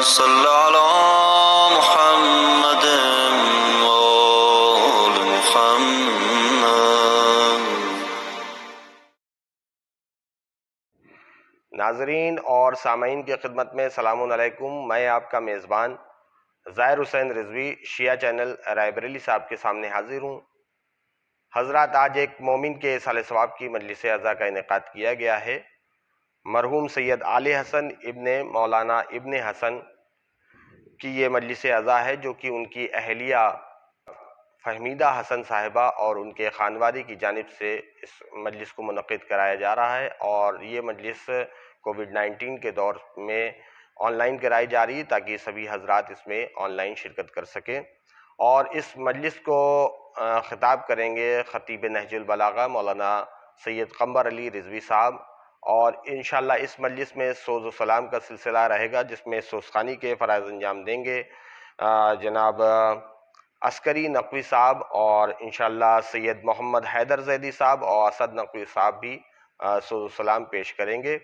صل على محمد وآل محمد۔ ناظرین اور سامعین کی خدمت میں السلام علیکم۔ میں آپ کا میزبان ظاہر حسین رضوی شیعہ چینل رائے بریلی صاحب کے سامنے حاضر ہوں۔ حضرات، آج ایک مومن کے سال ثواب کی مجلس عزا کا انعقاد کیا گیا ہے۔ مرحوم سید علی حسن ابن مولانا ابن حسن کی یہ مجلس عزا ہے، جو کہ ان کی اہلیہ فہمیدہ حسن صاحبہ اور ان کے خانوادے کی جانب سے اس مجلس کو منعقد کرایا جا رہا ہے، اور یہ مجلس کووڈ-19 کے دور میں آن لائن کرائی جا رہی ہے تاکہ سبھی حضرات اس میں آن لائن شرکت کر سکیں۔ اور اس مجلس کو خطاب کریں گے خطیب نہج البلاغہ مولانا سید قمر علی رضوی صاحب، اور انشاءاللہ اس مجلس میں سوز و سلام کا سلسلہ رہے گا، جس میں سوزخوانی کے فرائض انجام دیں گے جناب عسکری نقوی صاحب، اور انشاءاللہ سید محمد حیدر زیدی صاحب اور اسد نقوی صاحب بھی سوز و سلام پیش کریں گے۔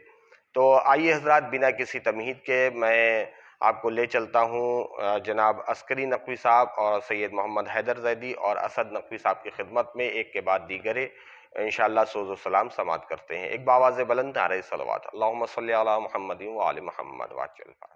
تو آئیے حضرات، بنا کسی تمہید کے میں آپ کو لے چلتا ہوں جناب عسکری نقوی صاحب اور سید محمد حیدر زیدی اور اسد نقوی صاحب کی خدمت میں ایک کے بعد دیگرے انشاءاللہ سوز و سلام سماعت کرتے ہیں۔ ایک باواز بلند نعرہ صلوات، اللہم صلی علی محمد و آل محمد وعجل فرج۔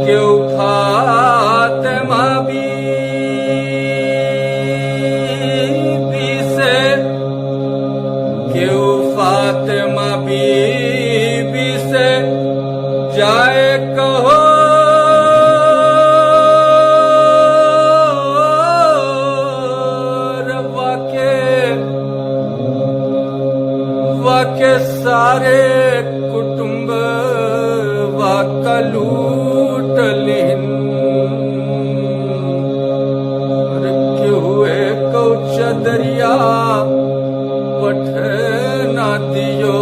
کیوں فاطمہ بھی جائے کہو واقع سارے کٹمب واقع لوٹ لین رکھے ہوئے کوچ دریا پٹھ نہ دیو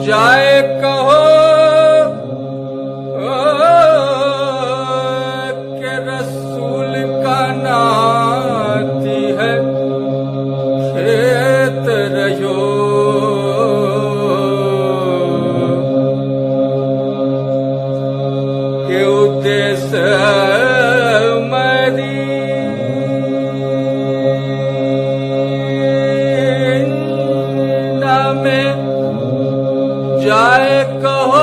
جائے کہو کہ رسول کا ناتی ہے کھیت رہو کہ ادیس جائے کہو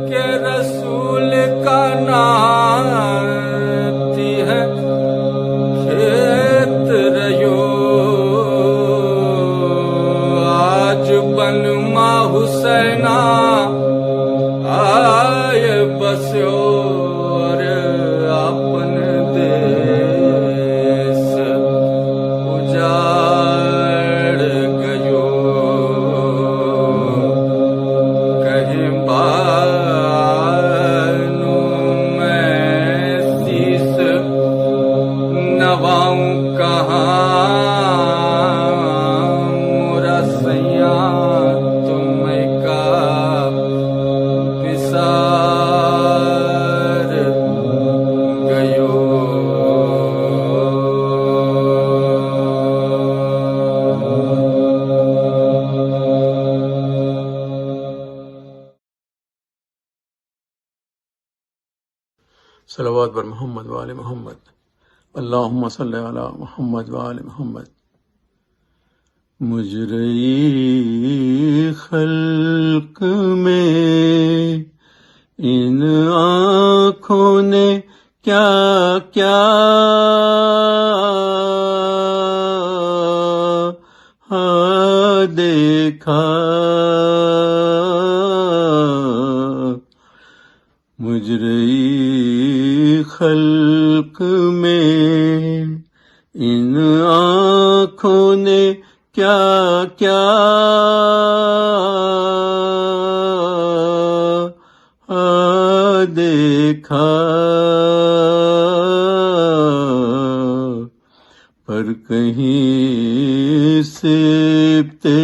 کہ رسول کا ناتی ہے کھیت رہو آج بن ماں حسینہ آئے بسو اور اپن دیس اجاڑ گیو کہیں بانو میں سیس نواؤں کہاں مرا سیاں تمہیں کا پسار گیو صلوات بر محمد وآل محمد اللہم صلی علی محمد وآل محمد مجرئی خلق میں ان آنکھوں نے کیا کیا دیکھا مجرئی خلق میں ان آنکھوں نے کیا کیا دیکھا پر کہیں سبتے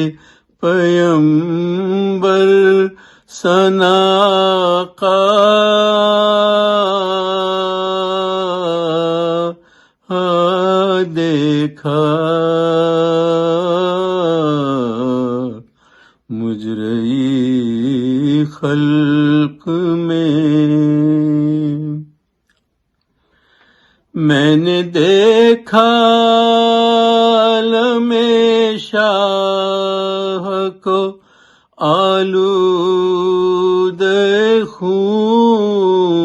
پیمبر ثنا دیکھا مجرئی خلق میں نے دیکھا عالم شاہ کو آلود خون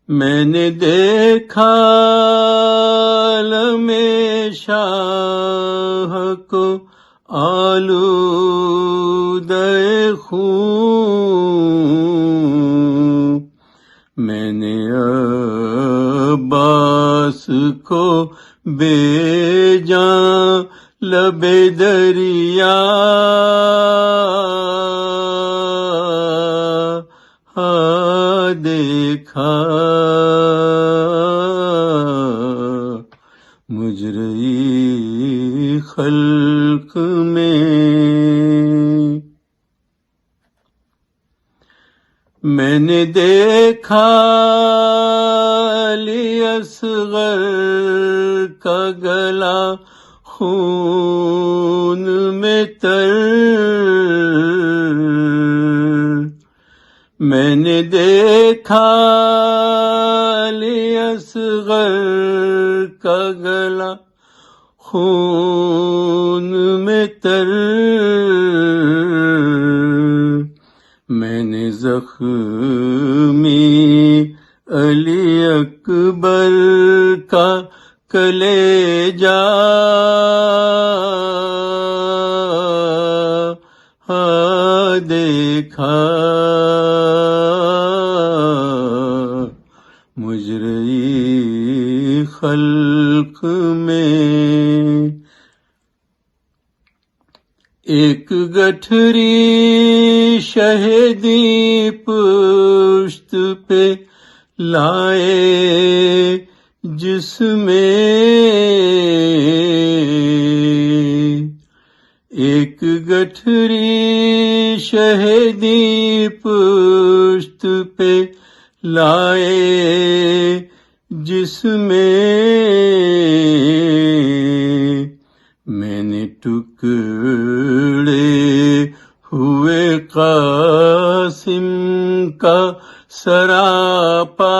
میں نے دیکھا عالم شاہ کو آلود خون میں نے عباس کو بے جان لب دریا دیکھا مجرئی خلق میں میں نے دیکھا علی اصغر کا گلا خون میں تر، میں نے دیکھا علی اصغر کا گلا خون میں تر، میں نے زخمی علی اکبر کا کلیجہ دیکھا، مجرئی خلق میں ایک گٹھری شہدی پشت پہ لائے جس میں ایک گٹھری شہدی پشت پہ لائے جس میں میں نے ٹکڑے ہوئے قاسم کا سراپا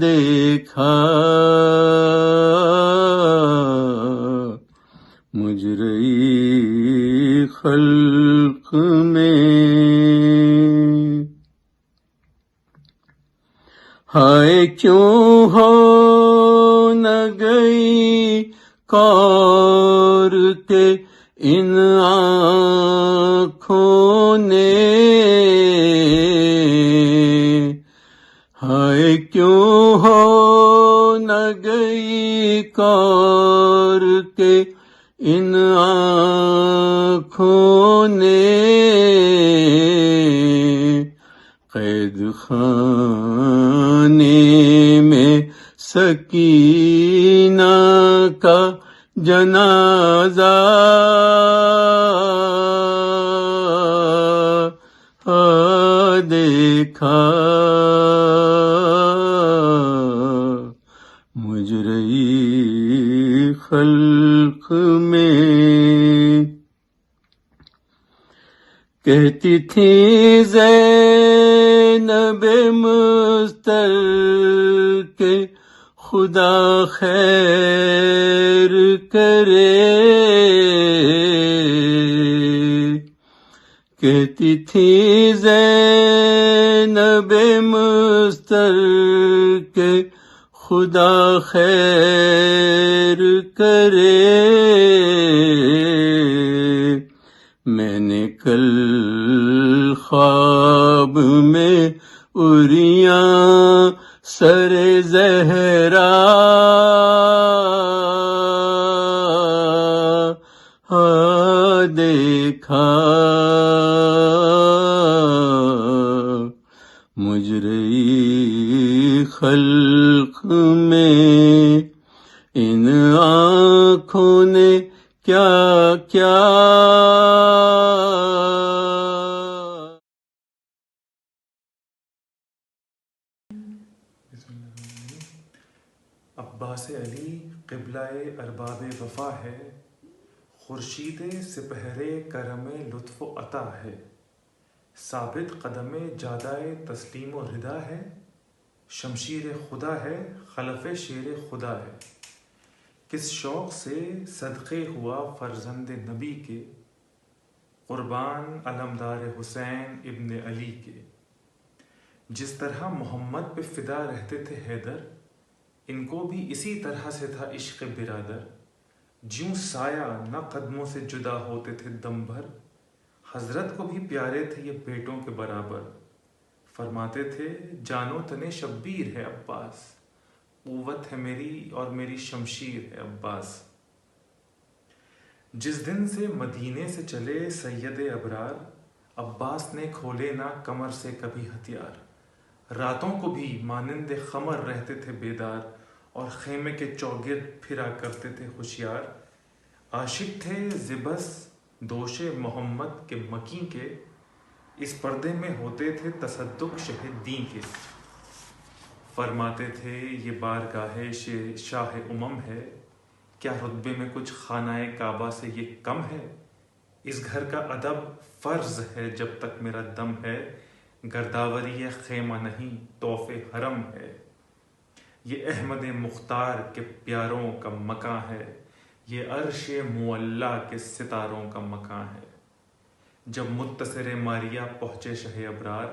دیکھا، مجرئی خلق میں ہائے کیوں ہو نہ گئی کور کے ان آنکھوں نے، ہائے کیوں ہو نہ گئی کور کے ان آنکھوں نے، قید خانے میں سکینہ کا جنازہ دیکھا، مجرئی خلق میں کہتی تھی زینب مستر کے خدا خیر کرے، کہتی تھی زینب مستر کے خدا خیر کرے، میں نے کل خواب میں اریاں سر زہرا دیکھا، مجرئی خلق میں ان آنکھوں نے کیا کیا عباس علی قبلہ ارباب وفا ہے، خورشید سپہر کرم لطف و عطا ہے، ثابت قدم جادائے تسلیم و ردا ہے، شمشیر خدا ہے خلف شیر خدا ہے، کس شوق سے صدقے ہوا فرزند نبی کے، قربان علمدار حسین ابن علی کے، جس طرح محمد پہ فدا رہتے تھے حیدر، ان کو بھی اسی طرح سے تھا عشق برادر، جیوں سایہ نہ قدموں سے جدا ہوتے تھے دم بھر، حضرت کو بھی پیارے تھے یہ بیٹوں کے برابر، فرماتے تھے جانو تنے شبیر ہے عباس، قوت ہے میری اور میری شمشیر ہے عباس، جس دن سے مدینے سے چلے سید ابرار، عباس نے کھولے نہ کمر سے کبھی ہتھیار، راتوں کو بھی مانند خمر رہتے تھے بیدار، اور خیمے کے چوگرد پھرا کرتے تھے ہوشیار، عاشق تھے زبس دوش محمد کے مکی کے اس پردے میں ہوتے تھے تصدق شہ دین کے، فرماتے تھے یہ بارگاہ شاہ امم ہے، کیا رتبے میں کچھ خانہ کعبہ سے یہ کم ہے؟ اس گھر کا ادب فرض ہے جب تک میرا دم ہے، گرداوری خیمہ نہیں طوف حرم ہے۔ یہ احمد مختار کے پیاروں کا مکاں ہے، یہ عرش معلیٰ کے ستاروں کا مکاں ہے۔ جب متصر ماریہ پہنچے شہ ابرار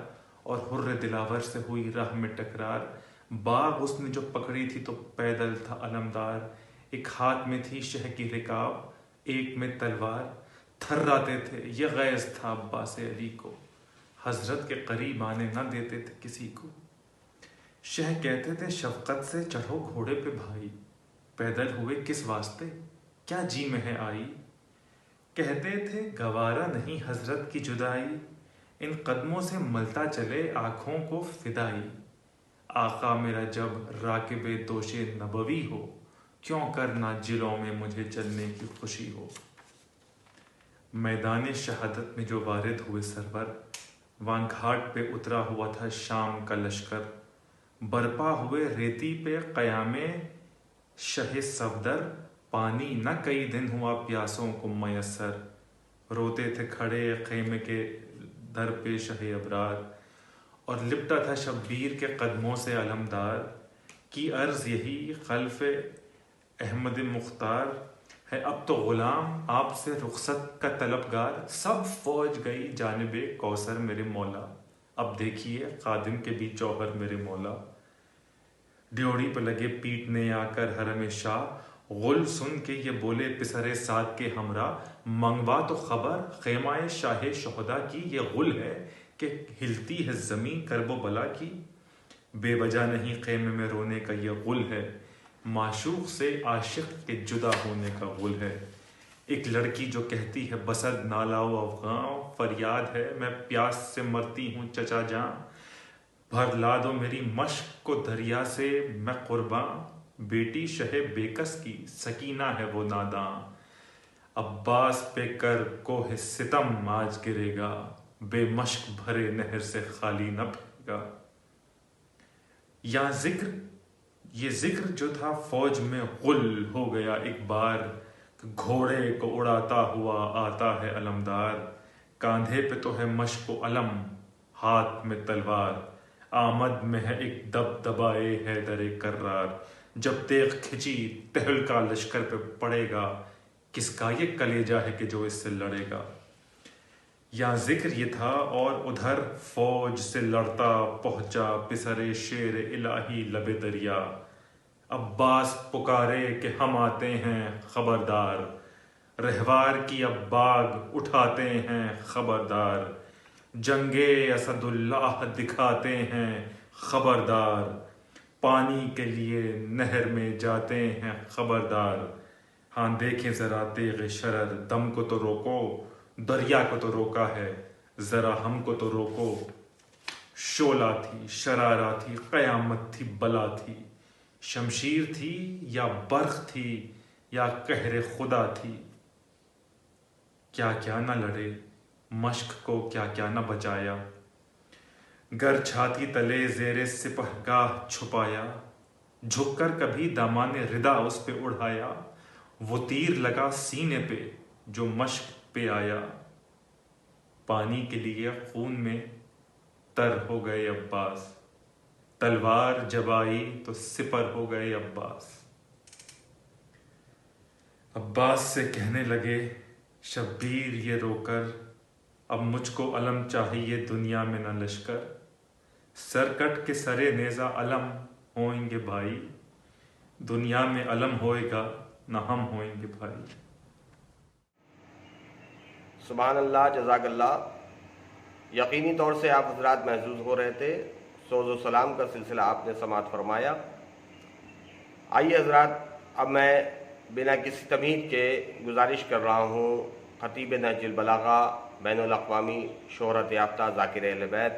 اور حر دلاور سے ہوئی راہ میں ٹکرار، باغ اس نے جو پکڑی تھی تو پیدل تھا علمدار، ایک ہاتھ میں تھی شہ کی رکاب ایک میں تلوار، تھراتے تھے یہ غیظ تھا عباس علی کو، حضرت کے قریب آنے نہ دیتے تھے کسی کو۔ شہ کہتے تھے شفقت سے چڑھو گھوڑے پہ بھائی، پیدل ہوئے کس واسطے کیا جی میں ہے آئی، کہتے تھے گوارا نہیں حضرت کی جدائی، ان قدموں سے ملتا چلے آنکھوں کو فدائی، آقا میرا جب راکب دوش نبوی ہو، کیوں کرنا جلوں میں مجھے چلنے کی خوشی ہو۔ میدان شہادت میں جو وارد ہوئے سرور، وہاں گھاٹ پہ اترا ہوا تھا شام کا لشکر، برپا ہوئے ریتی پہ قیام شہ صفدر، پانی نہ کئی دن ہوا پیاسوں کو میسر، روتے تھے کھڑے خیمے کے در پہ شہ ابرار، اور لپٹا تھا شبیر کے قدموں سے علمدار، کی عرض یہی خلف احمد مختار ہے اب تو غلام آپ سے رخصت کا طلبگار، سب فوج گئی جانب کوثر میرے مولا، اب دیکھیے خادم کے بھی جوہر میرے مولا۔ ڈیوڑی پہ لگے پیٹنے آ کر حرم شاہ، غل سن کے یہ بولے پسر سعد کے ہمراہ، منگوا تو خبر خیمہ شاہ شہدا کی، یہ غل ہے کہ ہلتی ہے زمین کرب و بلا کی، بے وجہ نہیں خیمے میں رونے کا یہ غل ہے، معشوق سے عاشق کے جدا ہونے کا غل ہے۔ ایک لڑکی جو کہتی ہے بسد نالا و افغان، فریاد ہے میں پیاس سے مرتی ہوں چچا جاں، بھر لا دو میری مشق کو دریا سے میں قرباں، بیٹی شہ بیکس کی سکینہ ہے وہ ناداں، عباس پہ کر کوہ ستم آج گرے گا، بے مشق بھرے نہر سے خالی نہ پھرے گا۔ یہ ذکر جو تھا فوج میں غل ہو گیا ایک بار، گھوڑے کو اڑاتا ہوا آتا ہے علمدار، کاندھے پہ تو ہے مشق و علم ہاتھ میں تلوار، آمد میں ہے ایک دبدبائے حیدر کرار، جب تیغ کھچی تہلکا لشکر پہ پڑے گا، کس کا یہ کلیجہ ہے کہ جو اس سے لڑے گا۔ یہاں ذکر یہ تھا اور ادھر فوج سے لڑتا پہنچا پسر شیر الہی لب دریا، عباس پکارے کہ ہم آتے ہیں خبردار، رہوار کی اب باغ اٹھاتے ہیں خبردار، جنگ اسد اللہ دکھاتے ہیں خبردار، پانی کے لیے نہر میں جاتے ہیں خبردار، ہاں دیکھیں ذرا تیغ شرر دم کو تو روکو، دریا کو تو روکا ہے ذرا ہم کو تو روکو، شعلہ تھی شرارہ تھی قیامت تھی بلا تھی، شمشیر تھی یا برق تھی یا قہر خدا تھی، کیا کیا نہ لڑے مشق کو کیا کیا نہ بچایا، گر چھاتی تلے زیر سپہگاہ چھپایا، جھک کر کبھی دامان ردا اس پہ اڑھایا، وہ تیر لگا سینے پہ جو مشق پہ آیا، پانی کے لیے خون میں تر ہو گئے عباس، تلوار جب آئی تو سپر ہو گئے عباس۔ عباس سے کہنے لگے شبیر یہ رو کر، اب مجھ کو علم چاہیے دنیا میں نہ لشکر، سر کٹ کے سرے نیزہ علم ہوئیں گے بھائی، دنیا میں علم ہوئے گا نہ ہم ہوئیں گے بھائی۔ سبحان اللہ، جزاک اللہ۔ یقینی طور سے آپ حضرات محظوظ ہو رہے تھے، سوز و سلام کا سلسلہ آپ نے سماعت فرمایا۔ آئیے حضرات، اب میں بنا کسی تمہید کے گزارش کر رہا ہوں خطیب نہج البلاغہ بین الاقوامی شہرت یافتہ ذاکر اہل بیت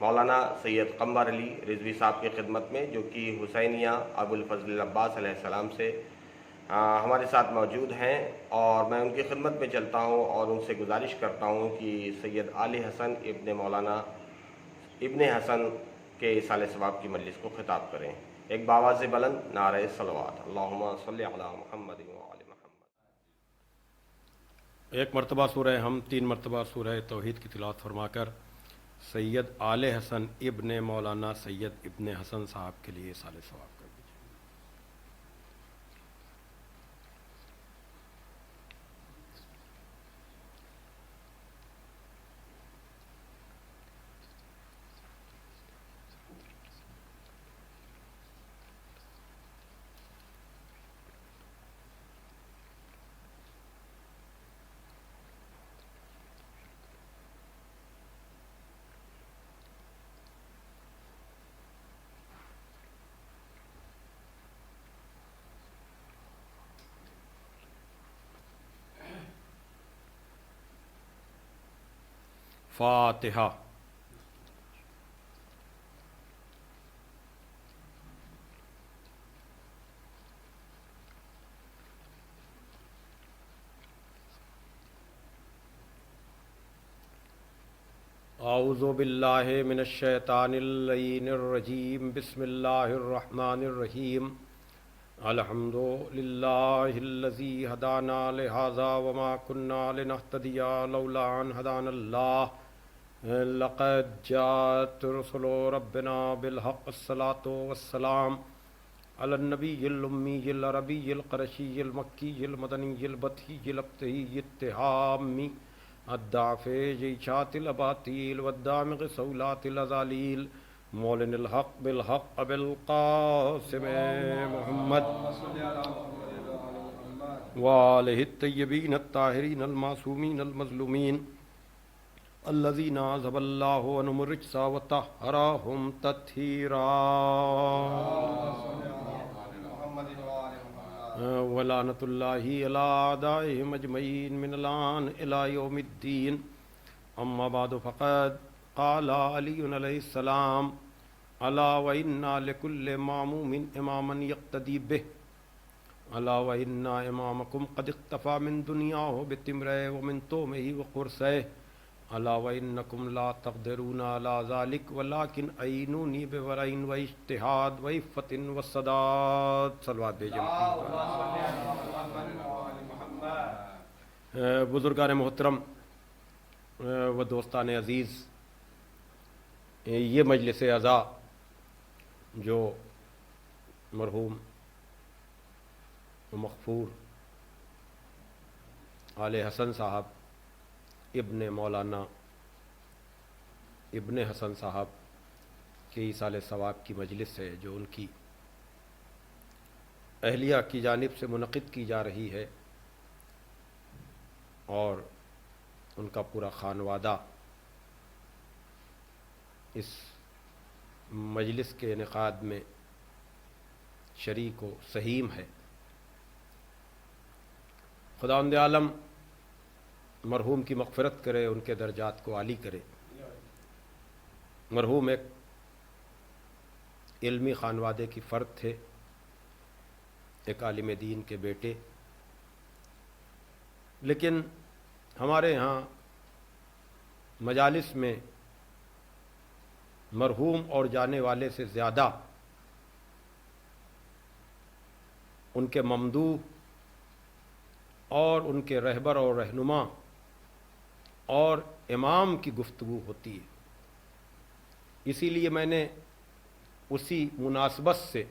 مولانا سید قمر علی رضوی صاحب کی خدمت میں، جو کہ حسینیہ ابو الفضل عباس علیہ السلام سے ہمارے ساتھ موجود ہیں اور میں ان کی خدمت میں چلتا ہوں اور ان سے گزارش کرتا ہوں کہ سید علی حسن ابن مولانا ابن حسن کے ایصال ثواب کی مجلس کو خطاب کریں۔ ایک بآواز بلند نعرہ صلوات، اللہم صلی علی محمد وآل محمد۔ ایک مرتبہ سورہ ہم 3 مرتبہ سورہ توحید کی تلاوت فرما کر سید آل حسن ابن مولانا سید ابن حسن صاحب کے لیے ایصال ثواب کر دیجیے۔ فاتحہ۔ اعوذ باللہ من الشیطان اللعین الرجیم، بسم اللہ الرحمن الرحیم۔ الحمد للہ الذی ہدانا لہذا وما كنا لنہتدی لولا ان ہدانا اللہ، لقد جاءت رسل ربنا بالحق، الصلاۃ والسلام علی النبی الامی العربی القرشی المکی المدنی البطحی الابتہی التہامی الدافع جیشات الاباطیل والدامغ سولات الازالیل، مولن الحق بالحق ابی القاسم محمد وآلہ الطیبین الطاہرین المعصومین المظلومین الذین اذھب اللہ عنہم الرجس وطہرہم تطہیرا، ولعنۃ اللہ علی اعدائہم اجمعین من الآن الی یوم الدین۔ اما بعد فقد قال علی علیہ السلام، الا وإن لكل معموم اماما یقتدی بہ، الا وإن امامکم قد اختفى من دنیاہ بتمرہ ومن تومہ وقرصہ، الا وإنکم لا تقدرون على ذلك ولكن اعینونی بورع واجتہاد وعفۃ وصداد۔ صلوات بھیجیں۔ بزرگان محترم و دوستان عزیز، یہ مجلس عزا جو مرحوم و مغفور آل حسن صاحب ابن مولانا ابن حسن صاحب کے ایصال ثواب کی مجلس ہے، جو ان کی اہلیہ کی جانب سے منعقد کی جا رہی ہے، اور ان کا پورا خانوادہ اس مجلس کے انعقاد میں شریک و سہیم ہے۔ خداوند عالم مرحوم کی مغفرت کرے، ان کے درجات کو عالی کرے۔ مرحوم ایک علمی خانوادے کی فرد تھے، ایک عالم دین کے بیٹے، لیکن ہمارے ہاں مجالس میں مرحوم اور جانے والے سے زیادہ ان کے ممدوح اور ان کے رہبر اور رہنما اور امام کی گفتگو ہوتی ہے۔ اسی لیے میں نے اسی مناسبت سے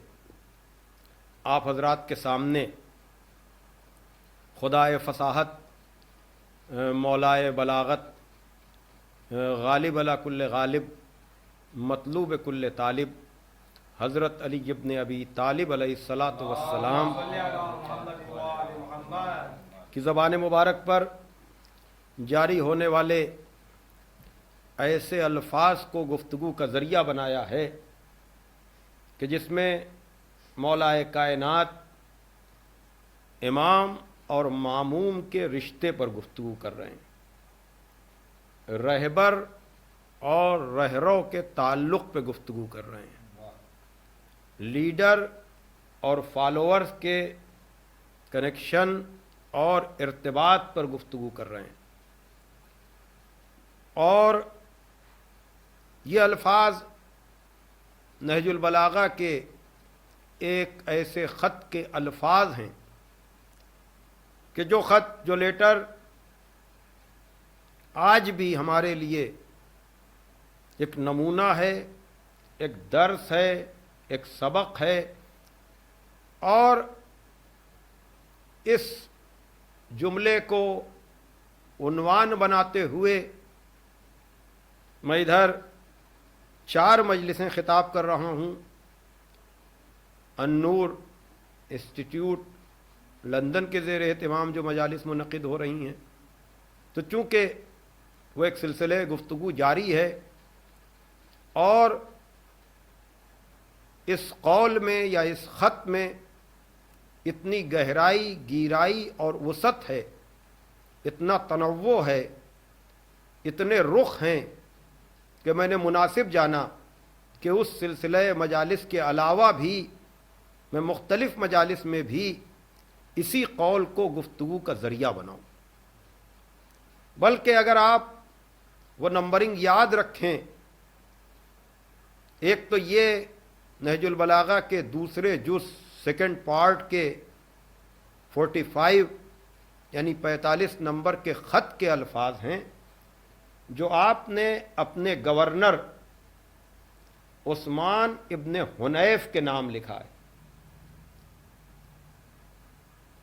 آپ حضرات کے سامنے خدائے فصاحت، مولائے بلاغت، غالب علی کل غالب، مطلوب کل طالب، حضرت علی ابن ابی طالب علیہ الصلاۃ والسلام کی زبان مبارک پر جاری ہونے والے ایسے الفاظ کو گفتگو کا ذریعہ بنایا ہے کہ جس میں مولائے کائنات امام اور ماموم کے رشتے پر گفتگو کر رہے ہیں، رہبر اور رہرو کے تعلق پہ گفتگو کر رہے ہیں، لیڈر اور فالوورز کے کنیکشن اور ارتباط پر گفتگو کر رہے ہیں، اور یہ الفاظ نہج البلاغہ کے ایک ایسے خط کے الفاظ ہیں کہ جو خط، جو لیٹر آج بھی ہمارے لیے ایک نمونہ ہے، ایک درس ہے، ایک سبق ہے، اور اس جملے کو عنوان بناتے ہوئے میں ادھر 4 مجلسیں خطاب کر رہا ہوں۔ النور انسٹیٹیوٹ لندن کے زیر اہتمام جو مجالس منعقد ہو رہی ہیں، تو چونکہ وہ ایک سلسلے گفتگو جاری ہے، اور اس قول میں یا اس خط میں اتنی گہرائی، گیرائی اور وسعت ہے، اتنا تنوع ہے، اتنے رخ ہیں کہ میں نے مناسب جانا کہ اس سلسلہ مجالس کے علاوہ بھی میں مختلف مجالس میں بھی اسی قول کو گفتگو کا ذریعہ بناؤں۔ بلکہ اگر آپ وہ نمبرنگ یاد رکھیں، ایک تو یہ نہج البلاغہ کے دوسرے جز سیکنڈ پارٹ کے 45 یعنی 45 نمبر کے خط کے الفاظ ہیں جو آپ نے اپنے گورنر عثمان ابن حنیف کے نام لکھا ہے،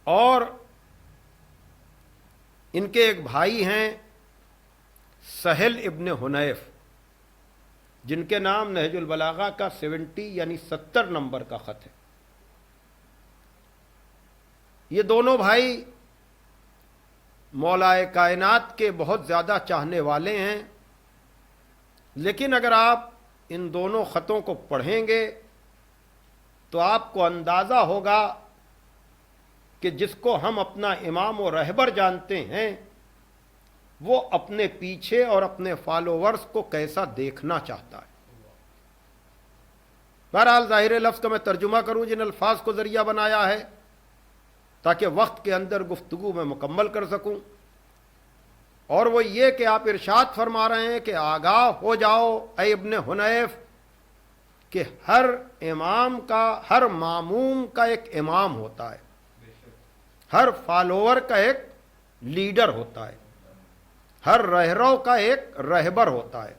اور ان کے ایک بھائی ہیں سہل ابن حنیف، جن کے نام نہج البلاغہ کا 70 یعنی 70 نمبر کا خط ہے۔ یہ دونوں بھائی مولا کائنات کے بہت زیادہ چاہنے والے ہیں، لیکن اگر آپ ان دونوں خطوں کو پڑھیں گے تو آپ کو اندازہ ہوگا کہ جس کو ہم اپنا امام و رہبر جانتے ہیں وہ اپنے پیچھے اور اپنے فالوورز کو کیسا دیکھنا چاہتا ہے۔ بہرحال ظاہر لفظ کا میں ترجمہ کروں جن الفاظ کو ذریعہ بنایا ہے تاکہ وقت کے اندر گفتگو میں مکمل کر سکوں، اور وہ یہ کہ آپ ارشاد فرما رہے ہیں کہ آگاہ ہو جاؤ اے ابن حنیف کہ ہر امام کا، ہر ماموم کا ایک امام ہوتا ہے، ہر فالوور کا ایک لیڈر ہوتا ہے، ہر رہرو کا ایک رہبر ہوتا ہے،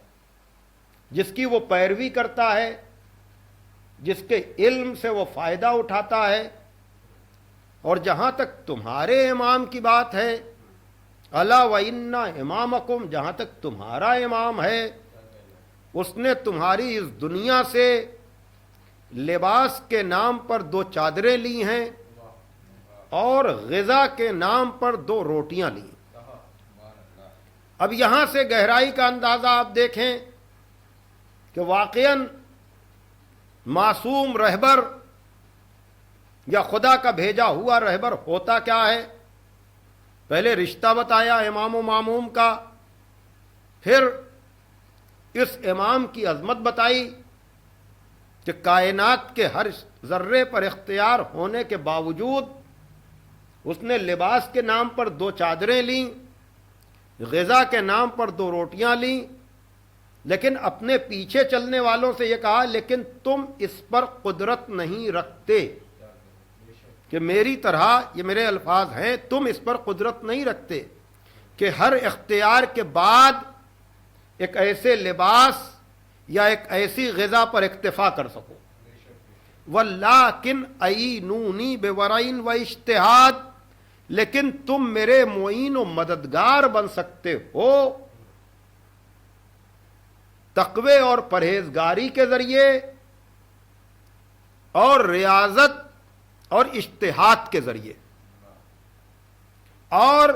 جس کی وہ پیروی کرتا ہے، جس کے علم سے وہ فائدہ اٹھاتا ہے۔ اور جہاں تک تمہارے امام کی بات ہے، الا وَإِنَّ امامکم، جہاں تک تمہارا امام ہے، اس نے تمہاری اس دنیا سے لباس کے نام پر 2 چادریں لی ہیں اور غذا کے نام پر 2 روٹیاں لی۔ اب یہاں سے گہرائی کا اندازہ آپ دیکھیں کہ واقعاً معصوم رہبر یا خدا کا بھیجا ہوا رہبر ہوتا کیا ہے؟ پہلے رشتہ بتایا امام و معموم کا، پھر اس امام کی عظمت بتائی کہ کائنات کے ہر ذرے پر اختیار ہونے کے باوجود اس نے لباس کے نام پر 2 چادریں لیں، غذا کے نام پر 2 روٹیاں لیں، لیکن اپنے پیچھے چلنے والوں سے یہ کہا لیکن تم اس پر قدرت نہیں رکھتے، کہ میری طرح، یہ میرے الفاظ ہیں، تم اس پر قدرت نہیں رکھتے کہ ہر اختیار کے بعد ایک ایسے لباس یا ایک ایسی غذا پر اکتفا کر سکو۔ وَلَٰكِنْ أَعِینُونِی بِوَرْعٍ وَاجْتِہَاد، لیکن تم میرے معین و مددگار بن سکتے ہو تقوی اور پرہیزگاری کے ذریعے اور ریاضت اور اجتہاد کے ذریعے، اور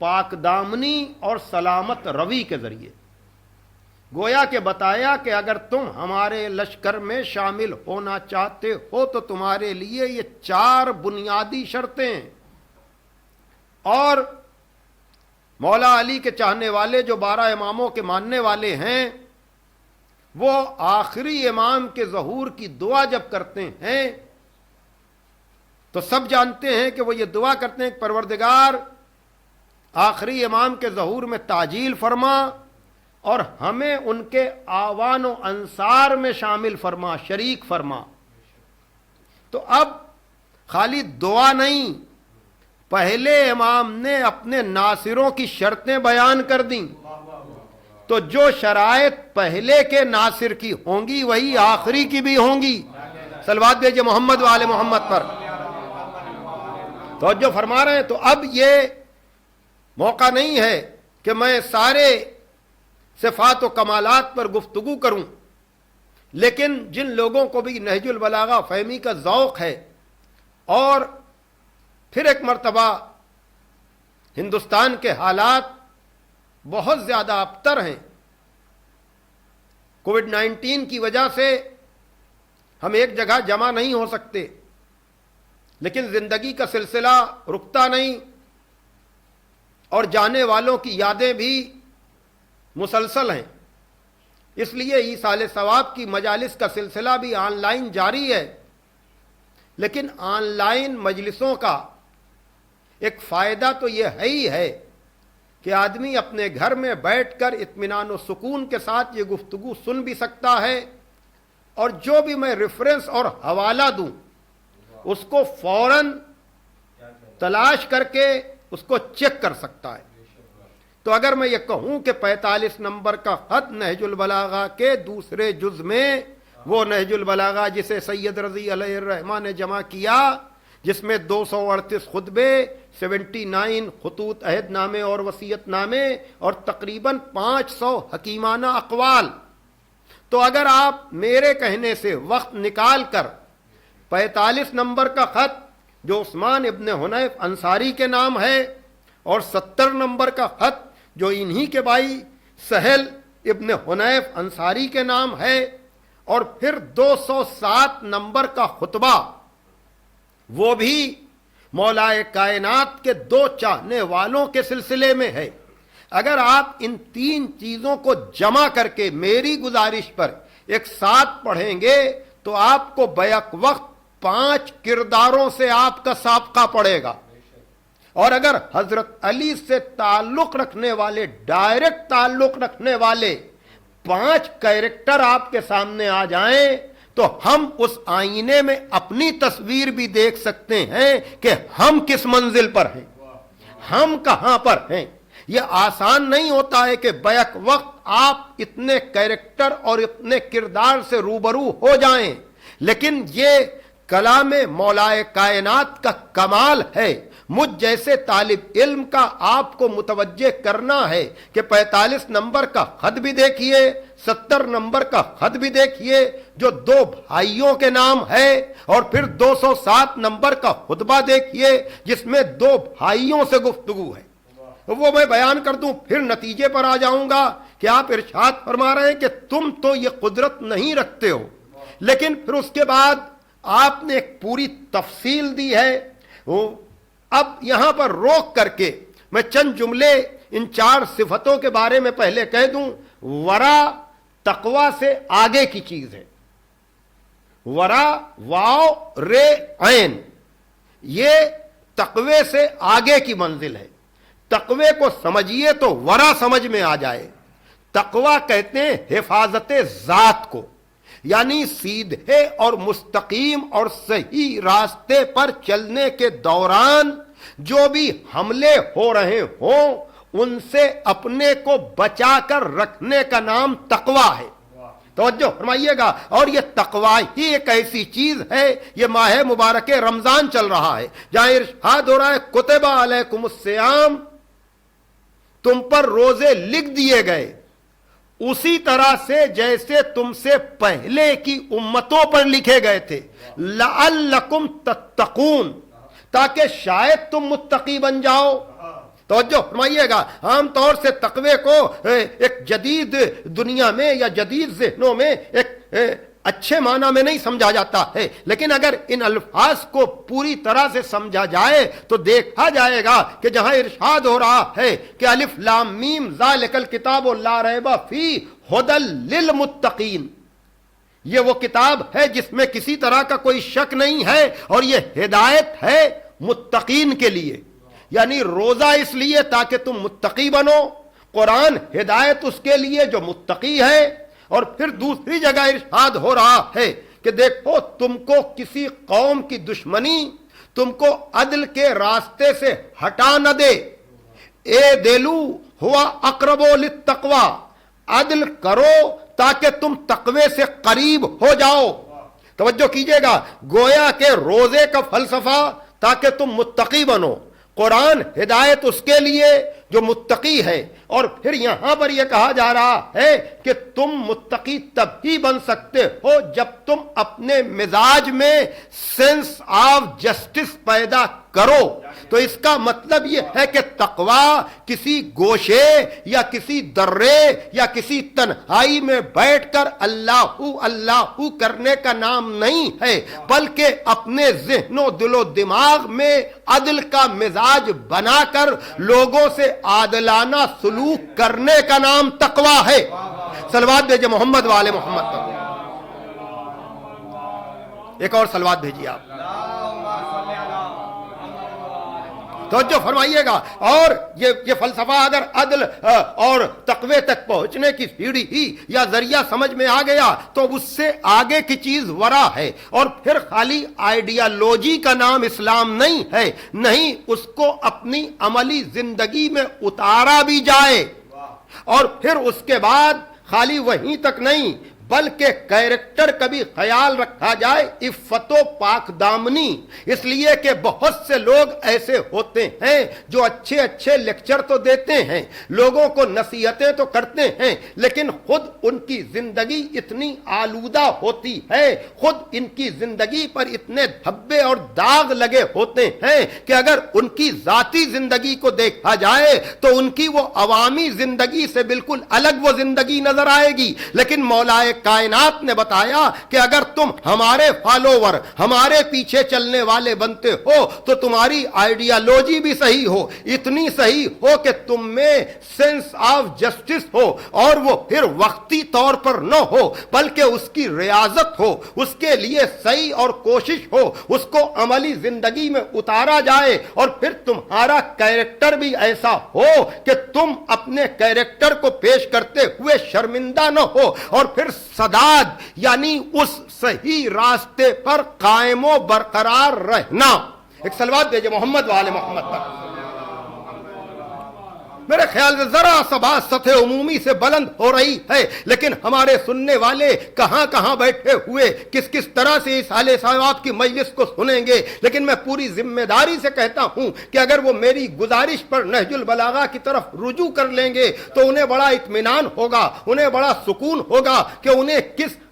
پاک دامنی اور سلامت روی کے ذریعے۔ گویا کہ بتایا کہ اگر تم ہمارے لشکر میں شامل ہونا چاہتے ہو تو تمہارے لیے یہ 4 بنیادی شرطیں ہیں، اور مولا علی کے چاہنے والے جو 12 اماموں کے ماننے والے ہیں وہ آخری امام کے ظہور کی دعا جب کرتے ہیں تو سب جانتے ہیں کہ وہ یہ دعا کرتے ہیں کہ پروردگار آخری امام کے ظہور میں تعجیل فرما اور ہمیں ان کے آوان و انصار میں شامل فرما، شریک فرما۔ تو اب خالی دعا نہیں، پہلے امام نے اپنے ناصروں کی شرطیں بیان کر دیں، تو جو شرائط پہلے کے ناصر کی ہوں گی وہی آخری کی بھی ہوں گی۔ صلوات بھیجئے محمد و آل محمد پر۔ توجہ فرما رہے ہیں۔ تو اب یہ موقع نہیں ہے کہ میں سارے صفات و کمالات پر گفتگو کروں، لیکن جن لوگوں کو بھی نہج البلاغہ فہمی کا ذوق ہے، اور پھر ایک مرتبہ ہندوستان کے حالات بہت زیادہ ابتر ہیں، کووڈ-19 کی وجہ سے ہم ایک جگہ جمع نہیں ہو سکتے، لیکن زندگی کا سلسلہ رکتا نہیں، اور جانے والوں کی یادیں بھی مسلسل ہیں۔ اس لیے ایصال ثواب کی مجالس کا سلسلہ بھی آن لائن جاری ہے، لیکن آن لائن مجلسوں کا ایک فائدہ تو یہ ہی ہے کہ آدمی اپنے گھر میں بیٹھ کر اطمینان و سکون کے ساتھ یہ گفتگو سن بھی سکتا ہے، اور جو بھی میں ریفرنس اور حوالہ دوں اس کو فوراً تلاش کر کے اس کو چیک کر سکتا ہے۔ تو اگر میں یہ کہوں کہ 45 نمبر کا خط نہج البلاغہ کے دوسرے جز میں، وہ نہج البلاغہ جسے سید رضی علیہ الرحمہ نے جمع کیا، جس میں 238 خطبے، 79 خطوط عہد نامے اور وصیت نامے، اور تقریباً 500 حکیمانہ اقوال، تو اگر آپ میرے کہنے سے وقت نکال کر 45 نمبر کا خط جو عثمان ابن حنیف انصاری کے نام ہے، اور 70 نمبر کا خط جو انہی کے بھائی سہل ابن حنیف انصاری کے نام ہے، اور پھر 207 نمبر کا خطبہ وہ بھی مولائے کائنات کے دو چاہنے والوں کے سلسلے میں ہے، اگر آپ ان تین چیزوں کو جمع کر کے میری گزارش پر ایک ساتھ پڑھیں گے تو آپ کو بیک وقت 5 کرداروں سے آپ کا سابقہ پڑے گا، اور اگر حضرت علی سے تعلق رکھنے والے، ڈائریکٹ تعلق رکھنے والے 5 کیریکٹر آپ کے سامنے آ جائیں تو ہم اس آئینے میں اپنی تصویر بھی دیکھ سکتے ہیں کہ ہم کس منزل پر ہیں، ہم کہاں پر ہیں۔ یہ آسان نہیں ہوتا ہے کہ بیک وقت آپ اتنے کیریکٹر اور اتنے کردار سے روبرو ہو جائیں، لیکن یہ کلام مولائے کائنات کا کمال ہے۔ مجھ جیسے طالب علم کا آپ کو متوجہ کرنا ہے کہ 45 نمبر کا خط بھی دیکھیے، 70 نمبر کا خط بھی دیکھیے جو 2 بھائیوں کے نام ہے، اور پھر 207 نمبر کا خطبہ دیکھیے جس میں 2 بھائیوں سے گفتگو ہے۔ وہ میں بیان کر دوں، پھر نتیجے پر آ جاؤں گا کہ آپ ارشاد فرما رہے ہیں کہ تم تو یہ قدرت نہیں رکھتے ہو، لیکن پھر اس کے بعد آپ نے ایک پوری تفصیل دی ہے۔ اب یہاں پر روک کر کے میں چند جملے ان 4 صفتوں کے بارے میں پہلے کہہ دوں۔ ورا تقوی سے آگے کی چیز ہے، ورا واو رے عین، یہ تقوی سے آگے کی منزل ہے۔ تقوی کو سمجھیے تو ورا سمجھ میں آ جائے۔ تقوی کہتے ہیں حفاظت ذات کو، یعنی سیدھے اور مستقیم اور صحیح راستے پر چلنے کے دوران جو بھی حملے ہو رہے ہوں ان سے اپنے کو بچا کر رکھنے کا نام تقوی ہے۔ توجہ فرمائیے گا۔ اور یہ تقوی ہی ایک ایسی چیز ہے، یہ ماہ مبارک رمضان چل رہا ہے جہاں ارشاد ہو رہا ہے کتب علیکم الصیام، تم پر روزے لکھ دیے گئے اسی طرح سے جیسے تم سے پہلے کی امتوں پر لکھے گئے تھے، لعلکم تتقون، تاکہ شاید تم متقی بن جاؤ۔ توجہ فرمائیے گا۔ عام طور سے تقوی کو ایک جدید دنیا میں یا جدید ذہنوں میں ایک اچھے معنی میں نہیں سمجھا جاتا ہے، لیکن اگر ان الفاظ کو پوری طرح سے سمجھا جائے تو دیکھا جائے گا کہ جہاں ارشاد ہو رہا ہے کہ الف لام میم ذالک الکتاب لا ریب فیہ ھدی للمتقین، یہ وہ کتاب ہے جس میں کسی طرح کا کوئی شک نہیں ہے، اور یہ ہدایت ہے متقین کے لیے، یعنی روزہ اس لیے تاکہ تم متقی بنو، قرآن ہدایت اس کے لیے جو متقی ہے۔ اور پھر دوسری جگہ ارشاد ہو رہا ہے کہ دیکھو تم کو کسی قوم کی دشمنی تم کو عدل کے راستے سے ہٹا نہ دے، اے دلو ہوا اقرب للتقوی، عدل کرو تاکہ تم تقوی سے قریب ہو جاؤ۔ توجہ کیجئے گا، گویا کہ روزے کا فلسفہ تاکہ تم متقی بنو، قرآن ہدایت اس کے لیے جو متقی ہے، اور پھر یہاں پر یہ کہا جا رہا ہے کہ تم متقی تب ہی بن سکتے ہو جب تم اپنے مزاج میں سینس آف جسٹس پیدا کرو۔ تو اس کا مطلب یہ ہے کہ تقوی کسی گوشے یا کسی درے یا کسی تنہائی میں بیٹھ کر اللہ اللہ کرنے کا نام نہیں ہے، بلکہ اپنے ذہن و دل و دماغ میں عدل کا مزاج بنا کر لوگوں سے عادلانہ سلوک کرنے کا نام تقوی ہے۔ صلوات بھیجے محمد والے محمد پر۔ ایک اور صلوات بھیجیے آپ، توجہ فرمائیے گا۔ اور یہ فلسفہ اگر عدل اور تقوی تک پہنچنے کی سیڑھی ہی یا ذریعہ سمجھ میں آ گیا تو اس سے آگے کی چیز ورا ہے، اور پھر خالی آئیڈیالوجی کا نام اسلام نہیں ہے، نہیں، اس کو اپنی عملی زندگی میں اتارا بھی جائے، اور پھر اس کے بعد خالی وہیں تک نہیں بلکہ کیریکٹر کا بھی خیال رکھا جائے، عفت و پاک دامنی۔ اس لیے کہ بہت سے لوگ ایسے ہوتے ہیں جو اچھے اچھے لیکچر تو دیتے ہیں، لوگوں کو نصیحتیں تو کرتے ہیں، لیکن خود ان کی زندگی اتنی آلودہ ہوتی ہے، خود ان کی زندگی پر اتنے دھبے اور داغ لگے ہوتے ہیں کہ اگر ان کی ذاتی زندگی کو دیکھا جائے تو ان کی وہ عوامی زندگی سے بالکل الگ وہ زندگی نظر آئے گی۔ لیکن مولا کائنات نے بتایا کہ اگر تم ہمارے فالوور، ہمارے پیچھے چلنے والے بنتے ہو تو تمہاری آئیڈیالوجی بھی صحیح ہو، اتنی صحیح ہو کہ تم میں سینس آف جسٹس ہو، اور وہ پھر وقتی طور پر نہ ہو بلکہ اس کی ریاضت ہو، اس کے لیے صحیح اور کوشش ہو، اس کو عملی زندگی میں اتارا جائے، اور پھر تمہارا کیریکٹر بھی ایسا ہو کہ تم اپنے کیریکٹر کو پیش کرتے ہوئے شرمندہ نہ ہو، اور پھر سداد یعنی اس صحیح راستے پر قائم و برقرار رہنا۔ ایک صلوات بھیجے محمد والے محمد پر۔ میرے خیال سے ذرا سا بات سطح عمومی سے بلند ہو رہی ہے، لیکن ہمارے سننے والے کہاں کہاں بیٹھے ہوئے کس طرح سے اس حال صاحب کی مجلس کو سنیں گے، لیکن میں پوری ذمہ داری سے کہتا ہوں کہ اگر وہ میری گزارش پر نہج البلاغہ کی طرف رجوع کر لیں گے تو انہیں بڑا اطمینان ہوگا، انہیں بڑا سکون ہوگا کہ انہیں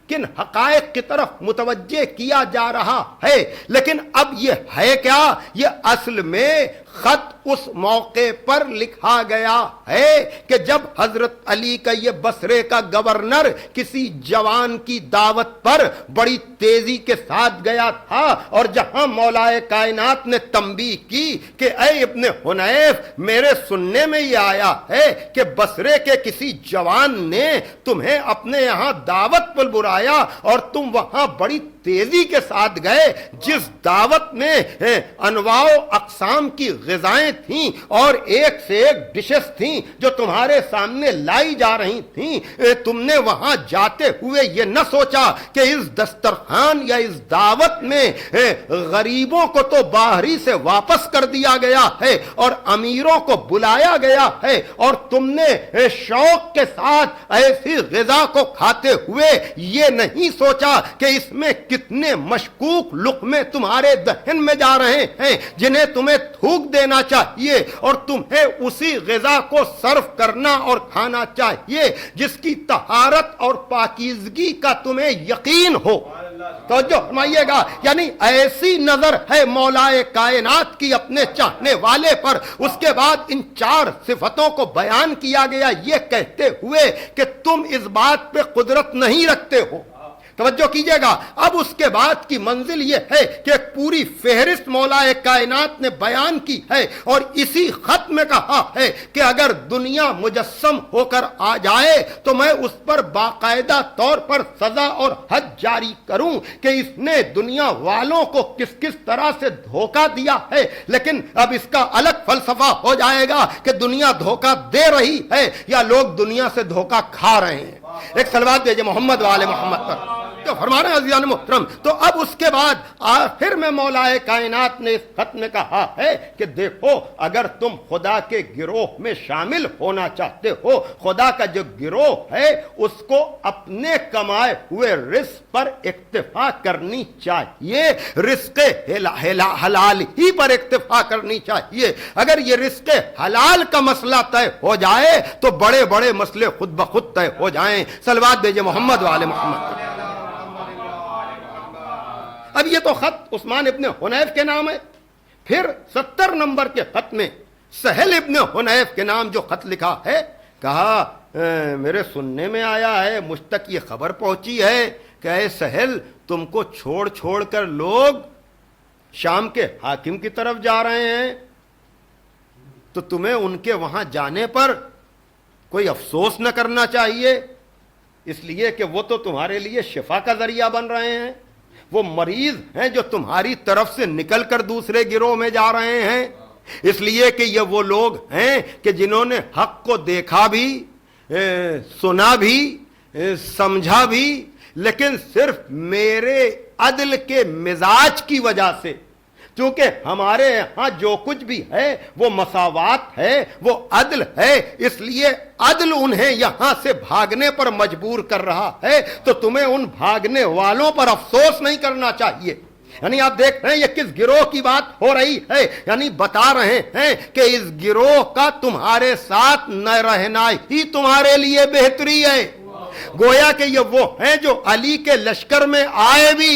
کن حقائق کی طرف متوجہ کیا جا رہا ہے۔ لیکن اب یہ ہے کیا؟ یہ اصل میں خط اس موقع پر لکھا گیا ہے کہ جب حضرت علی کا یہ بصرے کا گورنر کسی جوان کی دعوت پر بڑی تیزی کے ساتھ گیا تھا، اور جہاں مولا کائنات نے تنبیہ کی کہ اے ابن حنیف، میرے سننے میں یہ آیا ہے کہ بصرے کے کسی جوان نے تمہیں اپنے یہاں دعوت پر بلایا اور تم وہاں بڑی تیزی کے ساتھ گئے، جس دعوت میں انواع و اقسام کی غذائیں تھیں اور ایک سے ایک ڈشز تھیں جو تمہارے سامنے لائی جا رہی تھیں، تم نے وہاں جاتے ہوئے یہ نہ سوچا کہ اس دسترخوان یا اس دعوت میں غریبوں کو تو باہری سے واپس کر دیا گیا ہے اور امیروں کو بلایا گیا ہے، اور تم نے شوق کے ساتھ ایسی غذا کو کھاتے ہوئے یہ نہیں سوچا کہ اس میں کتنے مشکوک لقمے تمہارے دہن میں جا رہے ہیں جنہیں تمہیں تھوک دینا چاہیے، اور تمہیں اسی غذا کو صرف کرنا اور کھانا چاہیے جس کی طہارت اور پاکیزگی کا تمہیں یقین ہو۔ توجہ فرمائیے گا، یعنی ایسی نظر ہے مولا کائنات کی اپنے چاہنے والے پر۔ اس کے بعد ان 4 صفتوں کو بیان کیا گیا یہ کہتے ہوئے کہ تم اس بات پہ قدرت نہیں رکھتے ہو، توجہ کیجئے گا، اب اس کے بعد کی منزل یہ ہے کہ ایک پوری فہرست مولا کائنات نے بیان کی ہے اور اسی خط میں کہا ہے کہ اگر دنیا مجسم ہو کر آ جائے تو میں اس پر باقاعدہ طور پر سزا اور حد جاری کروں کہ اس نے دنیا والوں کو کس کس طرح سے دھوکہ دیا ہے۔ لیکن اب اس کا الگ فلسفہ ہو جائے گا کہ دنیا دھوکہ دے رہی ہے یا لوگ دنیا سے دھوکہ کھا رہے ہیں۔ ایک صلوات بھیجے محمد وآل محمد پر۔ تو فرما رہے ہیں عزیزان محترم، تو اب اس کے بعد آخر میں مولا کائنات نے اس خط میں کہا ہے کہ دیکھو اگر تم خدا کے گروہ میں شامل ہونا چاہتے ہو، خدا کا جو گروہ ہے اس کو اپنے کمائے ہوئے رزق پر اکتفا کرنی چاہیے، رزق حلال ہی پر اکتفا کرنی چاہیے۔ اگر یہ رزق حلال کا مسئلہ طے ہو جائے تو بڑے بڑے مسئلے خود بخود طے ہو جائیں۔ صلوات بھیجے محمد وآل محمد۔ اب یہ تو خط عثمان ابن حنیف کے نام ہے، پھر 70 نمبر کے خط میں سہل ابن حنیف کے نام جو خط لکھا ہے، کہا میرے سننے میں آیا ہے، مجھ تک یہ خبر پہنچی ہے کہ اے سہل تم کو چھوڑ چھوڑ کر لوگ شام کے حاکم کی طرف جا رہے ہیں، تو تمہیں ان کے وہاں جانے پر کوئی افسوس نہ کرنا چاہیے، اس لیے کہ وہ تو تمہارے لیے شفا کا ذریعہ بن رہے ہیں، وہ مریض ہیں جو تمہاری طرف سے نکل کر دوسرے گروہ میں جا رہے ہیں، اس لیے کہ یہ وہ لوگ ہیں کہ جنہوں نے حق کو دیکھا بھی، سنا بھی، سمجھا بھی، لیکن صرف میرے عدل کے مزاج کی وجہ سے، کیونکہ ہمارے ہاں جو کچھ بھی ہے وہ مساوات ہے، وہ عدل ہے، اس لیے عدل انہیں یہاں سے بھاگنے پر مجبور کر رہا ہے، تو تمہیں ان بھاگنے والوں پر افسوس نہیں کرنا چاہیے۔ یعنی آپ دیکھ رہے ہیں یہ کس گروہ کی بات ہو رہی ہے، یعنی بتا رہے ہیں کہ اس گروہ کا تمہارے ساتھ نہ رہنا ہی تمہارے لیے بہتری ہے۔ گویا کہ یہ وہ ہیں جو علی کے لشکر میں آئے بھی،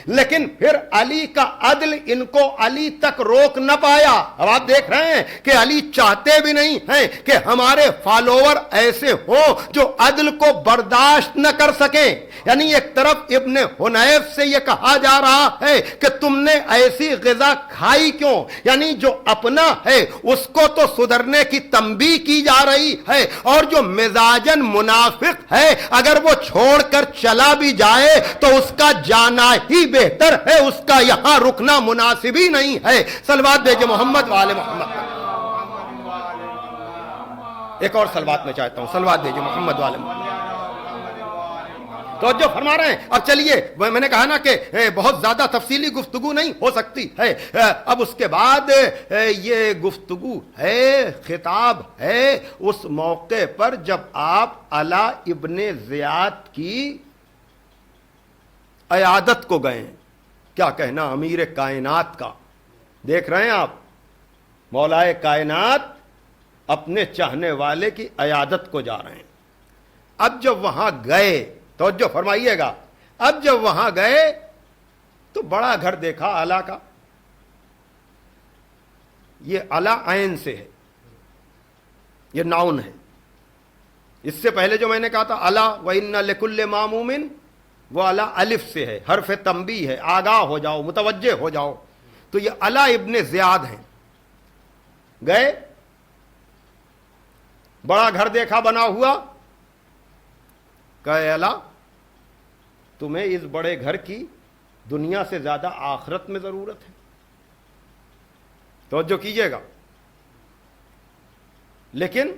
لیکن پھر علی کا عدل ان کو علی تک روک نہ پایا۔ اب آپ دیکھ رہے ہیں کہ علی چاہتے بھی نہیں ہیں کہ ہمارے فالوور ایسے ہوں جو عدل کو برداشت نہ کر سکیں۔ یعنی ایک طرف ابن حنیف سے یہ کہا جا رہا ہے کہ تم نے ایسی غذا کھائی کیوں، یعنی جو اپنا ہے اس کو تو سدھرنے کی تنبیہ کی جا رہی ہے، اور جو مزاجن منافق ہے اگر وہ چھوڑ کر چلا بھی جائے تو اس کا جانا ہی بہتر ہے، اس کا یہاں رکنا مناسب ہی نہیں ہے۔ صلوات بھیجے محمد وآل محمد۔ ایک اور صلوات میں چاہتا ہوں، صلوات بھیجے محمد وآل محمد۔ تو جو فرما رہے ہیں، اب چلیے میں نے کہا نا کہ بہت زیادہ تفصیلی گفتگو نہیں ہو سکتی ہے، اب اس کے بعد یہ گفتگو ہے، خطاب ہے اس موقع پر جب آپ علا ابن زیاد کی عیادت کو گئے، کیا کہنا امیر کائنات کا۔ دیکھ رہے ہیں آپ مولا کائنات اپنے چاہنے والے کی عیادت کو جا رہے ہیں۔ اب جب وہاں گئے، توجہ فرمائیے گا، اب جب وہاں گئے تو بڑا گھر دیکھا علا کا، یہ علا عین سے ہے، یہ ناؤن ہے۔ اس سے پہلے جو میں نے کہا تھا علا وَإِنَّ لِكُلِّ مَعْمُومٍ، وہ علا الف سے ہے، حرف تنبیہ ہے، آگاہ ہو جاؤ، متوجہ ہو جاؤ۔ تو یہ علا ابن زیاد ہیں، گئے بڑا گھر دیکھا بنا ہوا، کہے علا تمہیں اس بڑے گھر کی دنیا سے زیادہ آخرت میں ضرورت ہے، توجہ کیجئے گا۔ لیکن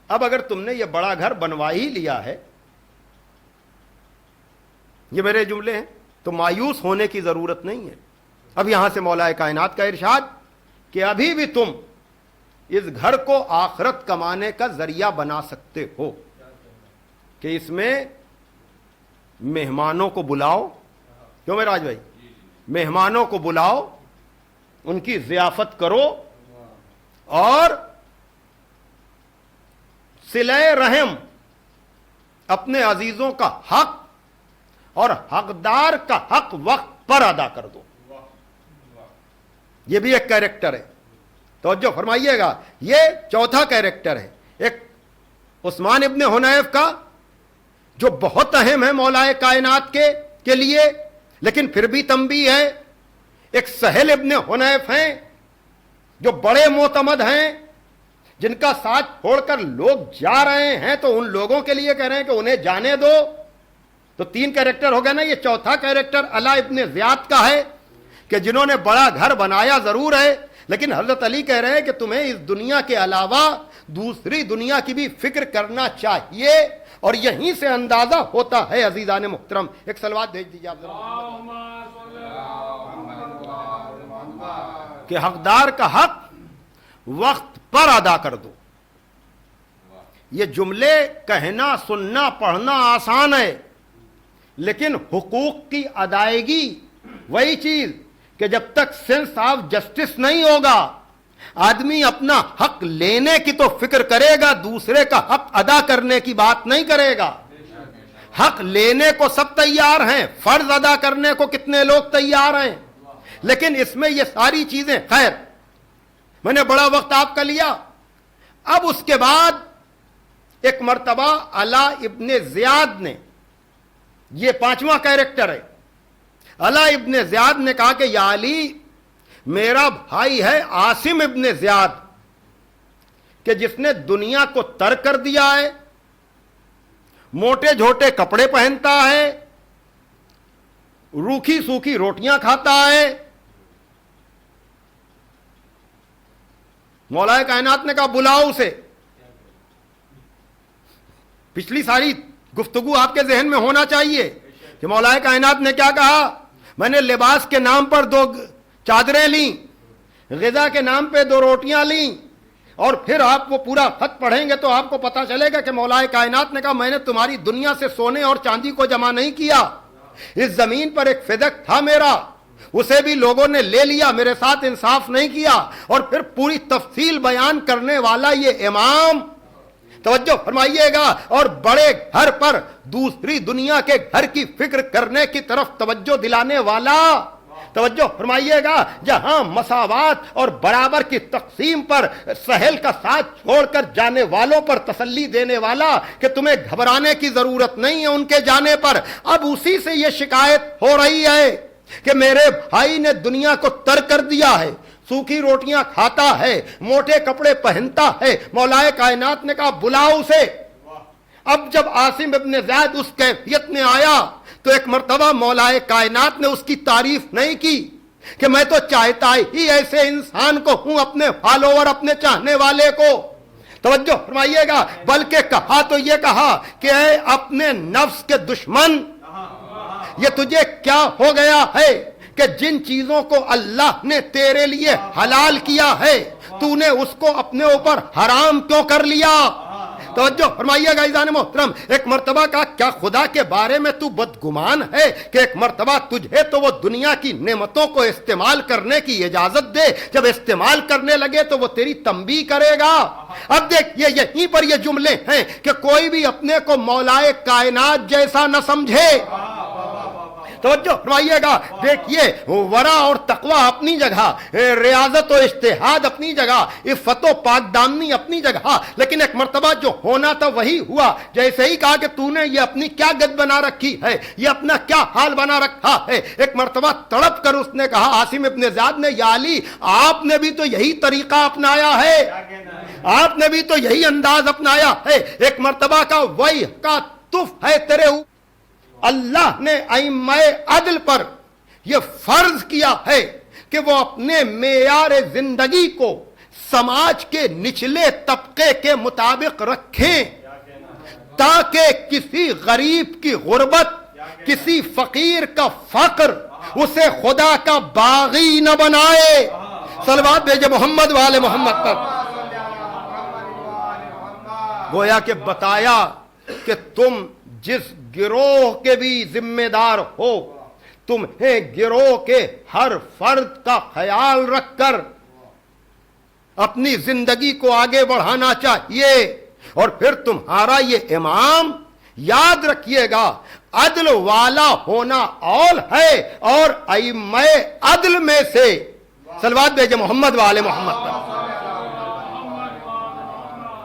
اب اگر تم نے یہ بڑا گھر بنوا ہی لیا ہے، یہ میرے جملے ہیں، تو مایوس ہونے کی ضرورت نہیں ہے۔ اب یہاں سے مولا کائنات کا ارشاد کہ ابھی بھی تم اس گھر کو آخرت کمانے کا ذریعہ بنا سکتے ہو، کہ اس میں مہمانوں کو بلاؤ، کیوں میرے راج بھائی، مہمانوں کو بلاؤ، ان کی ضیافت کرو، اور صلہ رحم، اپنے عزیزوں کا حق اور حقدار کا حق وقت پر ادا کر دو۔ یہ بھی ایک کیریکٹر ہے، توجہ فرمائیے گا، یہ چوتھا کیریکٹر ہے۔ ایک عثمان ابن حنیف کا جو بہت اہم ہے مولائے کائنات کے لیے، لیکن پھر بھی تنبیہ ہے۔ ایک سہل ابن حنیف ہیں جو بڑے معتمد ہیں، جن کا ساتھ چھوڑ کر لوگ جا رہے ہیں، تو ان لوگوں کے لیے کہہ رہے ہیں کہ انہیں جانے دو۔ تو 3 کیریکٹر ہو گئے نا۔ یہ چوتھا کیریکٹر علا ابن زیاد کا ہے کہ جنہوں نے بڑا گھر بنایا ضرور ہے، لیکن حضرت علی کہہ رہے ہیں کہ تمہیں اس دنیا کے علاوہ دوسری دنیا کی بھی فکر کرنا چاہیے، اور یہیں سے اندازہ ہوتا ہے عزیزان محترم۔ ایک صلوات بھیج دیجیے آپ کہ حقدار کا حق وقت پر ادا کر دو۔ یہ جملے کہنا، سننا، پڑھنا آسان ہے، لیکن حقوق کی ادائیگی وہی چیز کہ جب تک سینس آف جسٹس نہیں ہوگا، آدمی اپنا حق لینے کی تو فکر کرے گا، دوسرے کا حق ادا کرنے کی بات نہیں کرے گا۔ حق لینے کو سب تیار ہیں، فرض ادا کرنے کو کتنے لوگ تیار ہیں، لیکن اس میں یہ ساری چیزیں، خیر میں نے بڑا وقت آپ کا لیا۔ اب اس کے بعد ایک مرتبہ علا ابن زیاد نے، یہ 5واں کیریکٹر ہے، علا ابن زیاد نے کہا کہ یا علی، میرا بھائی ہے عاصم ابن زیاد کہ جس نے دنیا کو ترک کر دیا ہے، موٹے جھوٹے کپڑے پہنتا ہے، روکھی سوکھی روٹیاں کھاتا ہے۔ مولا کائنات نے کہا بلاؤ اسے۔ پچھلی ساری گفتگو آپ کے ذہن میں ہونا چاہیے کہ مولا کائنات نے کیا کہا، میں نے لباس کے نام پر 2 چادریں لیں، غذا کے نام پہ 2 روٹیاں لیں، اور پھر آپ وہ پورا خط پڑھیں گے تو آپ کو پتا چلے گا کہ مولا کائنات نے کہا میں نے تمہاری دنیا سے سونے اور چاندی کو جمع نہیں کیا، اس زمین پر ایک فدق تھا میرا، اسے بھی لوگوں نے لے لیا، میرے ساتھ انصاف نہیں کیا۔ اور پھر پوری تفصیل بیان کرنے والا یہ امام، توجہ فرمائیے گا، اور بڑے گھر پر دوسری دنیا کے گھر کی فکر کرنے کی طرف توجہ دلانے والا، توجہ فرمائیے گا، جہاں مساوات اور برابر کی تقسیم پر سہل کا ساتھ چھوڑ کر جانے والوں پر تسلی دینے والا کہ تمہیں گھبرانے کی ضرورت نہیں ہے ان کے جانے پر۔ اب اسی سے یہ شکایت ہو رہی ہے کہ میرے بھائی نے دنیا کو ترک کر دیا ہے، سوکھی روٹیاں کھاتا ہے، موٹے کپڑے پہنتا ہے۔ مولا کائنات نے کہا بلاؤ اسے۔ اب جب عاصم ابن زید اس کیفیت میں آیا تو ایک مرتبہ مولا کائنات نے اس کی تعریف نہیں کی کہ میں تو چاہتا ہی ایسے انسان کو ہوں، اپنے فالوور، اپنے چاہنے والے کو، توجہ فرمائیے گا، بلکہ کہا تو یہ کہا کہ اے اپنے نفس کے دشمن، یہ تجھے کیا ہو گیا ہے کہ جن چیزوں کو اللہ نے تیرے لیے حلال کیا ہے تو نے اس کو اپنے اوپر حرام کیوں کر لیا؟ توجہ فرمائیے گا عزیزان محترم، ایک مرتبہ کہا کیا خدا کے بارے میں تو بدگمان ہے کہ ایک مرتبہ تجھے تو وہ دنیا کی نعمتوں کو استعمال کرنے کی اجازت دے، جب استعمال کرنے لگے تو وہ تیری تنبیہ کرے گا۔ اب دیکھ یہیں پر یہ جملے ہیں کہ کوئی بھی اپنے کو مولائے کائنات جیسا نہ سمجھے، توجہ فرمائیے گا، دیکھیے ورع اور تقوی اپنی جگہ، ریاضت و اجتہاد اپنی جگہ، عفت و پاک دامنی اپنی جگہ، لیکن ایک مرتبہ جو ہونا تھا وہی ہوا۔ جیسے ہی کہا کہ تو نے یہ اپنی کیا گد بنا رکھی ہے، یہ اپنا کیا حال بنا رکھا ہے، ایک مرتبہ تڑپ کر اس نے کہا، عاصم ابن زیاد نے، یا علی آپ نے بھی تو یہی طریقہ اپنایا ہے، آپ نے بھی تو یہی انداز اپنایا ہے۔ ایک مرتبہ کا وہی کا تف ہے تیرے اوپر، اللہ نے ائمہ عدل پر یہ فرض کیا ہے کہ وہ اپنے معیار زندگی کو سماج کے نچلے طبقے کے مطابق رکھیں تاکہ کسی غریب کی غربت، کسی فقیر کا فقر اسے خدا کا باغی نہ بنائے۔ صلوات بھیجے محمد والے محمد پر۔ گویا کہ بتایا کہ تم جس گروہ کے بھی ذمہ دار ہو، تمہیں گروہ کے ہر فرد کا خیال رکھ کر اپنی زندگی کو آگے بڑھانا چاہیے۔ اور پھر تمہارا یہ امام، یاد رکھیے گا، عدل والا ہونا اول ہے، اور ائمہ عدل میں سے، صلوات بھیجے محمد والے محمد پر۔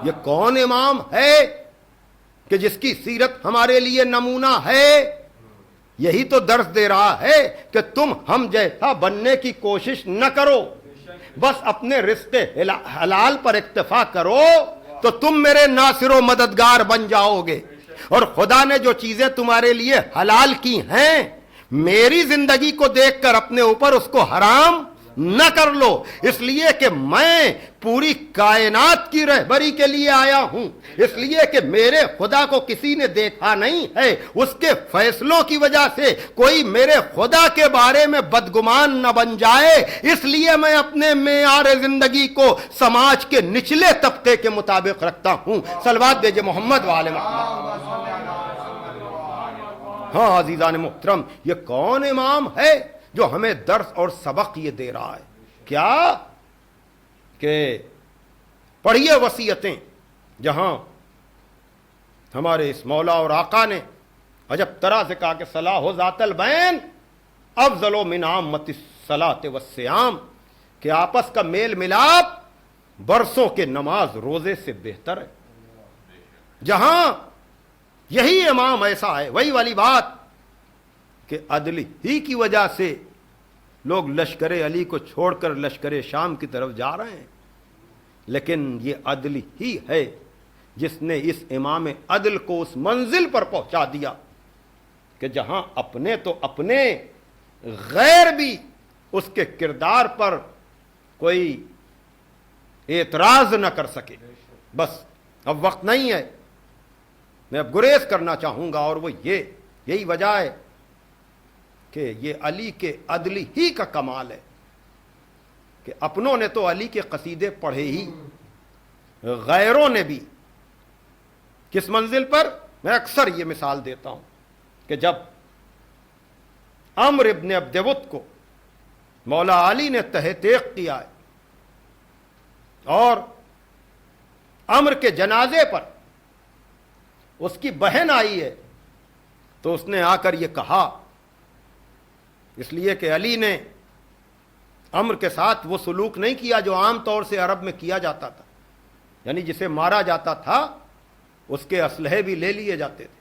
یہ کون امام ہے؟ کہ جس کی سیرت ہمارے لیے نمونہ ہے، یہی تو درس دے رہا ہے کہ تم ہم جیسا بننے کی کوشش نہ کرو، بس اپنے رزق حلال پر اکتفا کرو تو تم میرے ناصر و مددگار بن جاؤ گے۔ اور خدا نے جو چیزیں تمہارے لیے حلال کی ہیں، میری زندگی کو دیکھ کر اپنے اوپر اس کو حرام نہ کر لو، اس لیے کہ میں پوری کائنات کی رہبری کے لیے آیا ہوں، اس لیے کہ میرے خدا کو کسی نے دیکھا نہیں ہے، اس کے فیصلوں کی وجہ سے کوئی میرے خدا کے بارے میں بدگمان نہ بن جائے، اس لیے میں اپنے معیار زندگی کو سماج کے نچلے طبقے کے مطابق رکھتا ہوں۔ صلوات بھیجے محمد وآل محمد۔ ہاں عزیزان محترم، یہ کون امام ہے جو ہمیں درس اور سبق یہ دے رہا ہے؟ کیا کہ پڑھیے وصیتیں، جہاں ہمارے اس مولا اور آقا نے عجب طرح سے کہا کہ صلاح ذات البین افضل من عامۃ الصلاۃ والصیام، کہ آپس کا میل ملاپ برسوں کے نماز روزے سے بہتر ہے۔ جہاں یہی امام ایسا ہے، وہی والی بات کہ عدل ہی کی وجہ سے لوگ لشکر علی کو چھوڑ کر لشکر شام کی طرف جا رہے ہیں، لیکن یہ عدل ہی ہے جس نے اس امام عدل کو اس منزل پر پہنچا دیا کہ جہاں اپنے تو اپنے، غیر بھی اس کے کردار پر کوئی اعتراض نہ کر سکے۔ بس اب وقت نہیں ہے، میں اب گریز کرنا چاہوں گا، اور وہ یہی وجہ ہے کہ یہ علی کے عدل ہی کا کمال ہے کہ اپنوں نے تو علی کے قصیدے پڑھے ہی، غیروں نے بھی۔ کس منزل پر؟ میں اکثر یہ مثال دیتا ہوں کہ جب عمرو ابن عبدود کو مولا علی نے تحقیق کیا ہے اور عمرو کے جنازے پر اس کی بہن آئی ہے، تو اس نے آ کر یہ کہا، اس لیے کہ علی نے عمرو کے ساتھ وہ سلوک نہیں کیا جو عام طور سے عرب میں کیا جاتا تھا، یعنی جسے مارا جاتا تھا اس کے اسلحے بھی لے لیے جاتے تھے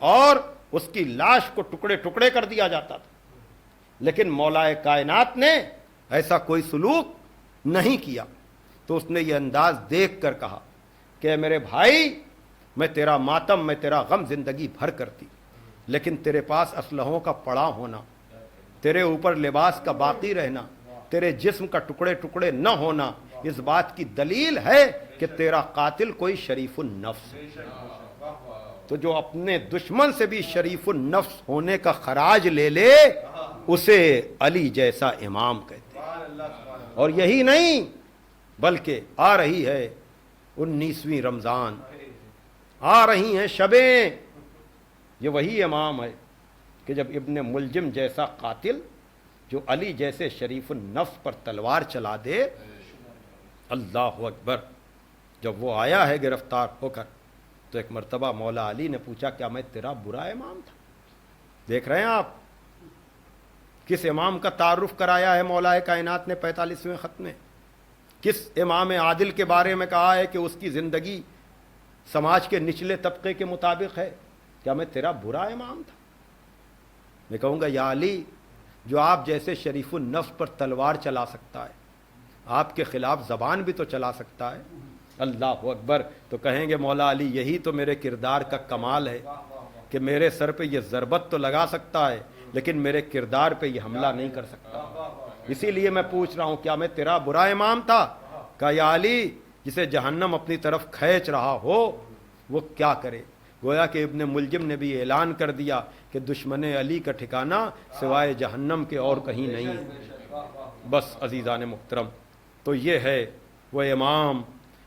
اور اس کی لاش کو ٹکڑے ٹکڑے کر دیا جاتا تھا، لیکن مولا کائنات نے ایسا کوئی سلوک نہیں کیا۔ تو اس نے یہ انداز دیکھ کر کہا کہ میرے بھائی، میں تیرا ماتم، میں تیرا غم زندگی بھر کرتی، لیکن تیرے پاس اسلحوں کا پڑا ہونا، تیرے اوپر لباس کا باقی رہنا، تیرے جسم کا ٹکڑے ٹکڑے نہ ہونا، اس بات کی دلیل ہے کہ تیرا قاتل کوئی شریف النفس ہے۔ تو جو اپنے دشمن سے بھی شریف النفس ہونے کا خراج لے لے، اسے علی جیسا امام کہتے ہیں۔ اور یہی نہیں بلکہ آ رہی ہے 19ویں رمضان، آ رہی ہیں شبیں، یہ وہی امام ہے کہ جب ابن ملجم جیسا قاتل جو علی جیسے شریف النفس پر تلوار چلا دے، اللہ اکبر، جب وہ آیا ہے گرفتار ہو کر، تو ایک مرتبہ مولا علی نے پوچھا کیا میں تیرا برا امام تھا؟ دیکھ رہے ہیں آپ کس امام کا تعارف کرایا ہے مولا کائنات نے 45ویں خط میں، کس امام عادل کے بارے میں کہا ہے کہ اس کی زندگی سماج کے نچلے طبقے کے مطابق ہے۔ کیا میں تیرا برا امام تھا؟ میں کہوں گا یا علی، جو آپ جیسے شریف النفس پر تلوار چلا سکتا ہے، آپ کے خلاف زبان بھی تو چلا سکتا ہے۔ اللہ اکبر۔ تو کہیں گے مولا علی یہی تو میرے کردار کا کمال ہے کہ میرے سر پہ یہ ضربت تو لگا سکتا ہے لیکن میرے کردار پہ یہ حملہ نہیں کر سکتا۔ اسی لیے میں پوچھ رہا ہوں کیا میں تیرا برا امام تھا؟ کہ یا علی، جسے جہنم اپنی طرف کھینچ رہا ہو وہ کیا کرے؟ گویا کہ ابن ملجم نے بھی اعلان کر دیا کہ دشمن علی کا ٹھکانہ سوائے جہنم کے اور کہیں نہیں ہے۔ بس عزیزان محترم، تو یہ ہے وہ امام۔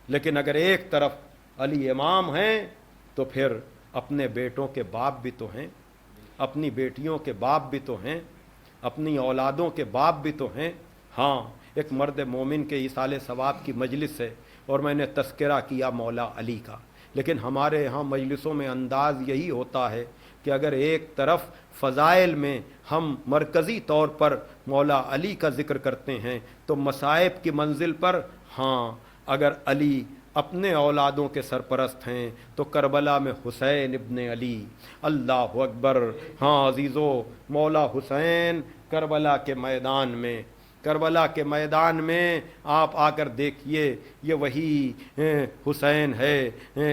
لیکن اگر ایک طرف علی امام ہیں تو پھر اپنے بیٹوں کے باپ بھی تو ہیں، اپنی بیٹیوں کے باپ بھی تو ہیں، اپنی اولادوں کے باپ بھی تو ہیں۔ ہاں، ایک مرد مومن کے ایصال ثواب کی مجلس ہے اور میں نے تذکرہ کیا مولا علی کا، لیکن ہمارے ہاں مجلسوں میں انداز یہی ہوتا ہے کہ اگر ایک طرف فضائل میں ہم مرکزی طور پر مولا علی کا ذکر کرتے ہیں تو مصائب کی منزل پر ہاں اگر علی اپنے اولادوں کے سرپرست ہیں تو کربلا میں حسین ابن علی، اللہ اکبر۔ ہاں عزیزو، مولا حسین کربلا کے میدان میں آپ آ کر دیکھیے، یہ وہی حسین ہے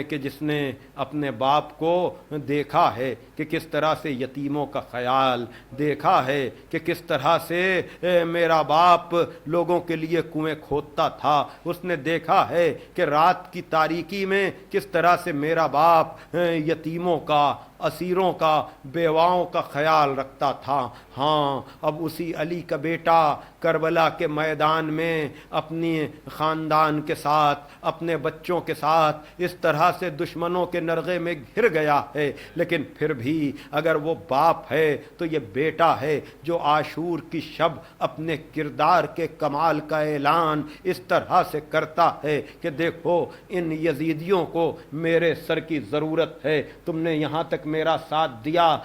کہ جس نے اپنے باپ کو دیکھا ہے کہ کس طرح سے یتیموں کا خیال، دیکھا ہے کہ کس طرح سے میرا باپ لوگوں کے لیے کنویں کھودتا تھا، اس نے دیکھا ہے کہ رات کی تاریکی میں کس طرح سے میرا باپ یتیموں کا، اسیروں کا، بیواؤں کا خیال رکھتا تھا۔ ہاں اب اسی علی کا بیٹا کربلا کے میدان میں اپنی خاندان کے ساتھ، اپنے بچوں کے ساتھ اس طرح سے دشمنوں کے نرغے میں گھر گیا ہے، لیکن پھر بھی اگر وہ باپ ہے تو یہ بیٹا ہے جو عاشور کی شب اپنے کردار کے کمال کا اعلان اس طرح سے کرتا ہے کہ دیکھو ان یزیدیوں کو میرے سر کی ضرورت ہے، تم نے یہاں تک میرا ساتھ دیا،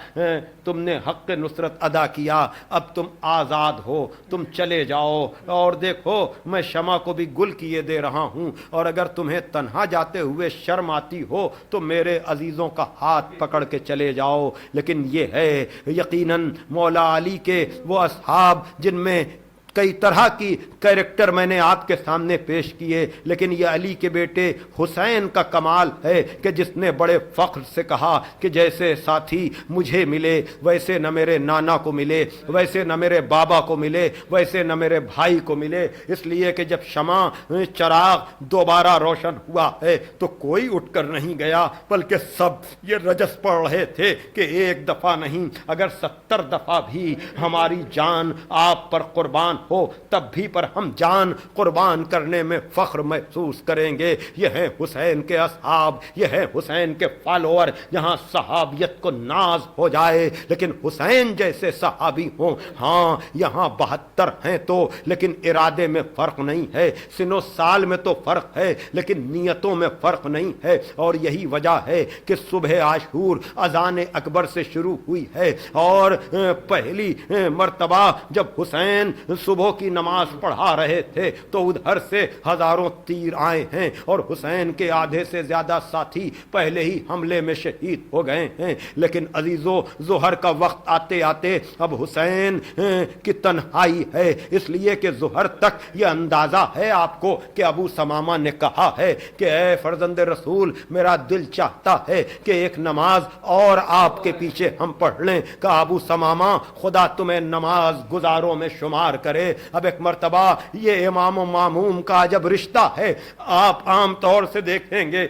تم نے حق نصرت ادا کیا، اب تم آزاد ہو، تم چلے جاؤ، اور دیکھو میں شمع کو بھی گل کیے دے رہا ہوں، اور اگر تمہیں تنہا جاتے ہوئے شرم آتی ہو تو میرے عزیزوں کا ہاتھ پکڑ کے چلے جاؤ۔ لیکن یہ ہے یقیناً مولا علی کے وہ اصحاب جن میں کئی طرح کی کیریکٹر میں نے آپ کے سامنے پیش کیے، لیکن یہ علی کے بیٹے حسین کا کمال ہے کہ جس نے بڑے فخر سے کہا کہ جیسے ساتھی مجھے ملے ویسے نہ میرے نانا کو ملے، ویسے نہ میرے بابا کو ملے، ویسے نہ میرے بھائی کو ملے، اس لیے کہ جب شمع چراغ دوبارہ روشن ہوا ہے تو کوئی اٹھ کر نہیں گیا، بلکہ سب یہ رجس پڑھ رہے تھے کہ ایک دفعہ نہیں اگر 70 دفعہ بھی ہماری جان آپ پر قربان ہو تب بھی پر ہم جان قربان کرنے میں فخر محسوس کریں گے۔ یہ ہے حسین کے اصحاب، یہ ہے حسین کے فالوور۔ جہاں صحابیت کو ناز ہو جائے لیکن حسین جیسے صحابی ہوں، ہاں یہاں 72 ہیں تو لیکن ارادے میں فرق نہیں ہے، سن و سال میں تو فرق ہے لیکن نیتوں میں فرق نہیں ہے، اور یہی وجہ ہے کہ صبح عاشور اذان اکبر سے شروع ہوئی ہے، اور پہلی مرتبہ جب حسین صبح کی نماز پڑھا رہے تھے تو ادھر سے ہزاروں تیر آئے ہیں، اور حسین کے آدھے سے زیادہ ساتھی پہلے ہی حملے میں شہید ہو گئے ہیں۔ لیکن عزیزو، ظہر کا وقت آتے آتے اب حسین کی تنہائی ہے، اس لیے کہ ظہر تک یہ اندازہ ہے آپ کو کہ ابو ثمامہ نے کہا ہے کہ اے فرزند رسول، میرا دل چاہتا ہے کہ ایک نماز اور آپ کے پیچھے ہم پڑھ لیں۔ کہا ابو ثمامہ خدا تمہیں نماز گزاروں میں شمار کرے۔ اب ایک مرتبہ یہ امام و معموم کا جب رشتہ ہے، آپ عام طور سے دیکھیں گے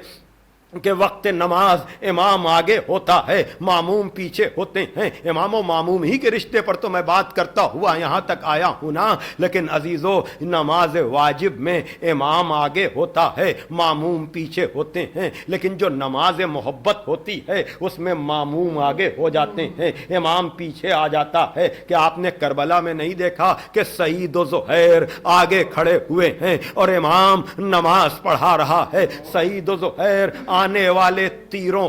کہ وقت نماز امام آگے ہوتا ہے، معموم پیچھے ہوتے ہیں۔ امام و معموم ہی کے رشتے پر تو میں بات کرتا ہوا یہاں تک آیا ہوں نا، لیکن عزیزو نماز واجب میں امام آگے ہوتا ہے، معموم پیچھے ہوتے ہیں، لیکن جو نماز محبت ہوتی ہے اس میں معموم آگے ہو جاتے ہیں، امام پیچھے آ جاتا ہے۔ کہ آپ نے کربلا میں نہیں دیکھا کہ سعید و زہیر آگے کھڑے ہوئے ہیں اور امام نماز پڑھا رہا ہے، سعید و زہیر آنے والے تیروں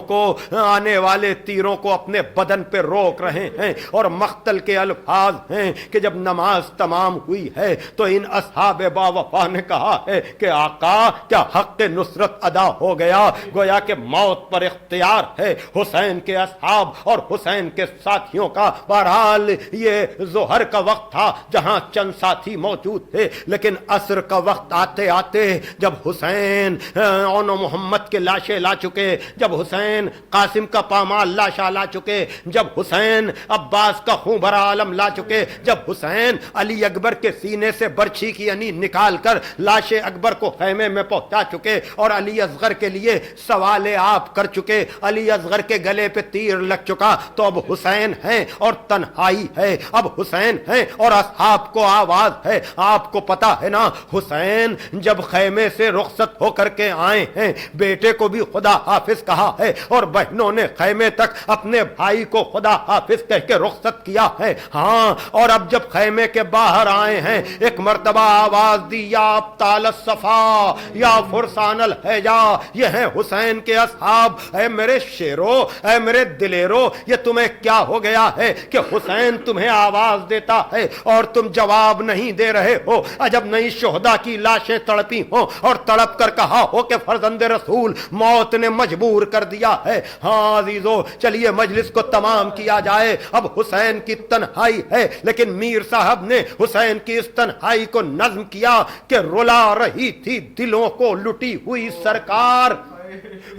کو اپنے بدن پہ روک رہے ہیں، اور مقتل کے الفاظ ہیں کہ جب نماز تمام ہوئی ہے تو ان اصحاب باوفا نے کہا ہے کہ آقا کیا حق نصرت ادا ہو گیا؟ گویا کہ موت پر اختیار ہے حسین کے اصحاب اور حسین کے ساتھیوں کا۔ بہرحال یہ ظہر کا وقت تھا جہاں چند ساتھی موجود تھے، لیکن عصر کا وقت آتے آتے جب حسین اون و محمد کے لاشیں لا چکے، جب حسین قاسم کا پامال لاشا لا چکے، جب حسین عباس کا خون بھرا عالم لا چکے، جب حسین علی اکبر کے سینے سے برچھی کی یعنی نکال کر لاش اکبر کو خیمے میں پہنچا چکے اور علی اصغر کے لیے سوال آپ کر چکے، علی اصغر کے گلے پہ تیر لگ چکا، تو اب حسین ہیں اور تنہائی ہے، اب حسین ہیں اور اصحاب کو آواز ہے۔ آپ کو پتا ہے نا، حسین جب خیمے سے رخصت ہو کر کے آئے ہیں، بیٹے کو بھی خدا حافظ کہا ہے اور بہنوں نے خیمے تک اپنے بھائی کو خدا حافظ کہہ کے رخصت کیا ہے. ہاں، اور اب جب خیمے کے باہر آئے ہیں ایک مرتبہ آواز دی، یا ابطال الصفا یا فرسان الحجا، یہ ہیں حسین کے اصحاب. اے میرے شیرو، اے میرے دلیرو، یہ تمہیں کیا ہو گیا ہے کہ حسین تمہیں آواز دیتا ہے اور تم جواب نہیں دے رہے ہو؟ عجب نہیں شہداء کی لاشیں تڑپی ہوں اور تڑپ کر کہا ہو کہ فرزند رسول موت نے مجبور کر دیا ہے. ہاں عزیزو، چلیے مجلس کو تمام کیا جائے. اب حسین کی تنہائی ہے، لیکن میر صاحب نے حسین کی اس تنہائی کو نظم کیا کہ رلا رہی تھی دلوں کو لٹی ہوئی سرکار،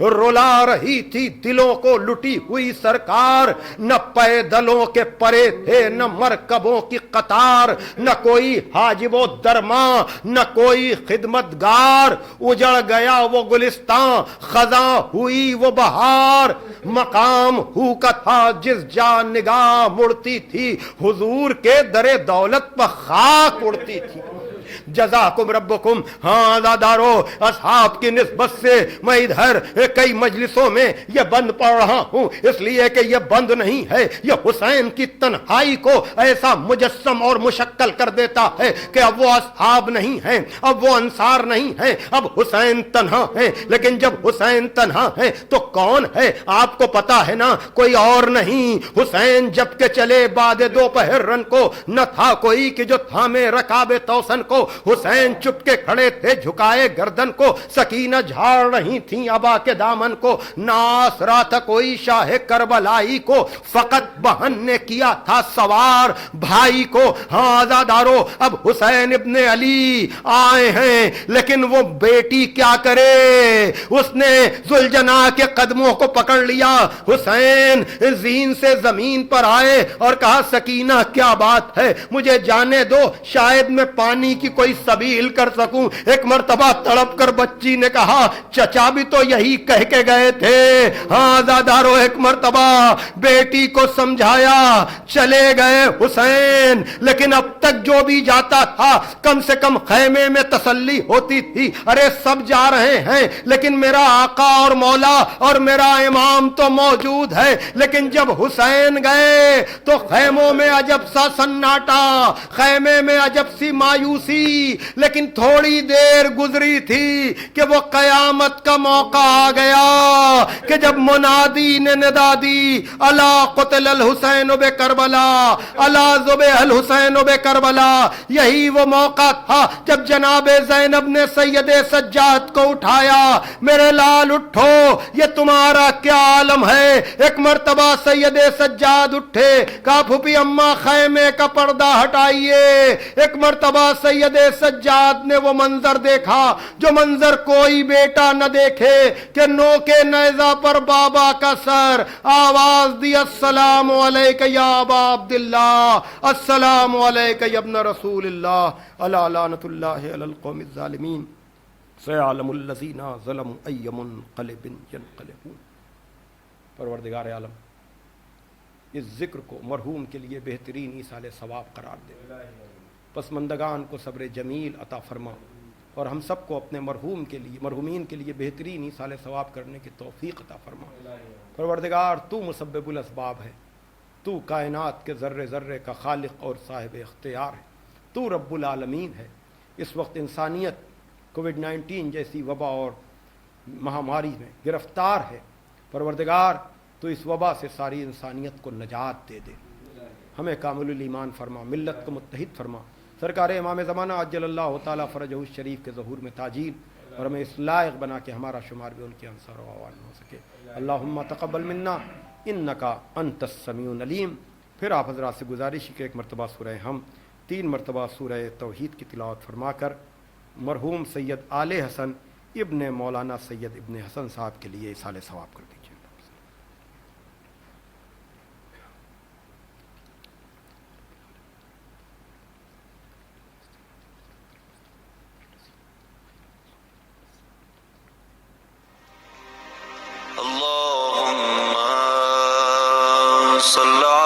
رلا رہی تھی دلوں کو لٹی ہوئی سرکار. نہ پیدلوں کے پرے تھے نہ مرکبوں کی قطار، نہ کوئی حاجب و درماں نہ کوئی خدمتگار. اجڑ گیا وہ گلستان، خزاں ہوئی وہ بہار. مقام ہو کا تھا جس جا نگاہ مڑتی تھی، حضور کے در دولت پر خاک اڑتی تھی. جزاکم ربکم. ہاں عزادارو، اصحاب کی نسبت سے میں ادھر کئی مجلسوں میں یہ بند پڑھ رہا ہوں، اس لیے کہ یہ بند نہیں ہے، یہ حسین کی تنہائی کو ایسا مجسم اور مشکل کر دیتا ہے کہ اب وہ اصحاب نہیں ہیں، اب وہ انصار نہیں ہیں، اب حسین تنہا ہیں. لیکن جب حسین تنہا ہیں تو کون ہے؟ آپ کو پتا ہے نا، کوئی اور نہیں. حسین جب کہ چلے بعد دوپہر رن کو، نہ تھا کوئی کہ جو تھامے رکاب توسن کو. حسین چپ کے کھڑے تھے جھکائے گردن کو، سکینہ جھاڑ رہی تھیں ابا کے دامن کو. ناس رہا تھا کوئی شاہ کربلائی کو، فقط بہن نے کیا تھا سوار بھائی کو. ہاں آزادارو، اب حسین ابن علی آئے ہیں، لیکن وہ بیٹی کیا کرے؟ اس نے ذوالجناح کے قدموں کو پکڑ لیا. حسین زین سے زمین پر آئے اور کہا سکینہ کیا بات ہے، مجھے جانے دو، شاید میں پانی کی کوئی سبیل کر سکوں. ایک مرتبہ تڑپ کر بچی نے کہا چچا بھی تو یہی کہہ کے گئے تھے. ہاں زادارو، ایک مرتبہ بیٹی کو سمجھایا، چلے گئے حسین. لیکن اب تک جو بھی جاتا تھا کم سے کم خیمے میں تسلی ہوتی تھی، ارے سب جا رہے ہیں لیکن میرا آقا اور مولا اور میرا امام تو موجود ہے. لیکن جب حسین گئے تو خیموں میں عجب سا سناٹا، خیمے میں عجب سی مایوسی. لیکن تھوڑی دیر گزری تھی کہ وہ قیامت کا موقع آ گیا کہ جب منادی نے ندا دی، الا قتل الحسین بے کربلا، الا ذبح الحسین بے کربلا. یہی وہ موقع تھا جب جناب زینب نے سید سجاد کو اٹھایا، میرے لال اٹھو، یہ تمہارا کیا عالم ہے. ایک مرتبہ سید سجاد اٹھے، کہا پھوپھی اماں خیمے کا پردہ ہٹائیے. ایک مرتبہ سید سجاد نے وہ منظر دیکھا جو منظر کوئی بیٹا نہ دیکھے کہ نو کے نیزہ پر بابا کا سر. آواز دی السلام علیک یا ابا عبداللہ، السلام علیک یا ابن رسول اللہ، الا لعنت اللہ علی القوم الظالمین، سيعلم الذین ظلموا ای منقلب ینقلبون. پروردگار عالم اس ذکر کو مرحوم کے لیے بہترین ایصال ثواب قرار دے، پسماندگان کو صبر جمیل عطا فرما اور ہم سب کو اپنے مرحوم کے لیے، مرحومین کے لیے بہترین ایصال ثواب کرنے کی توفیق عطا فرما. پروردگار تو مسبب الاسباب ہے، تو کائنات کے ذرے ذرے کا خالق اور صاحب اختیار ہے، تو رب العالمین ہے. اس وقت انسانیت کووڈ-19 جیسی وبا اور مہاماری میں گرفتار ہے. پروردگار تو اس وبا سے ساری انسانیت کو نجات دے دے، ہمیں کامل الایمان فرما، ملت کو متحد فرما. سرکار امام زمانہ عجل اللہ تعالیٰ فرجہ الشریف کے ظہور میں تاجیل، اور ہمیں اس لائق بنا کہ ہمارا شمار بھی ان کے انصار و اعوان ہو سکے. اللہم تقبل منا انکا انت السمیع العلیم. پھر آپ حضرات سے گزارش کہ ایک مرتبہ سورہ ہم 3 مرتبہ سورہ توحید کی تلاوت فرما کر مرحوم سید آل حسن ابن مولانا سید ابن حسن صاحب کے لیے ایصال ثواب کر دیجیے. اللهم صل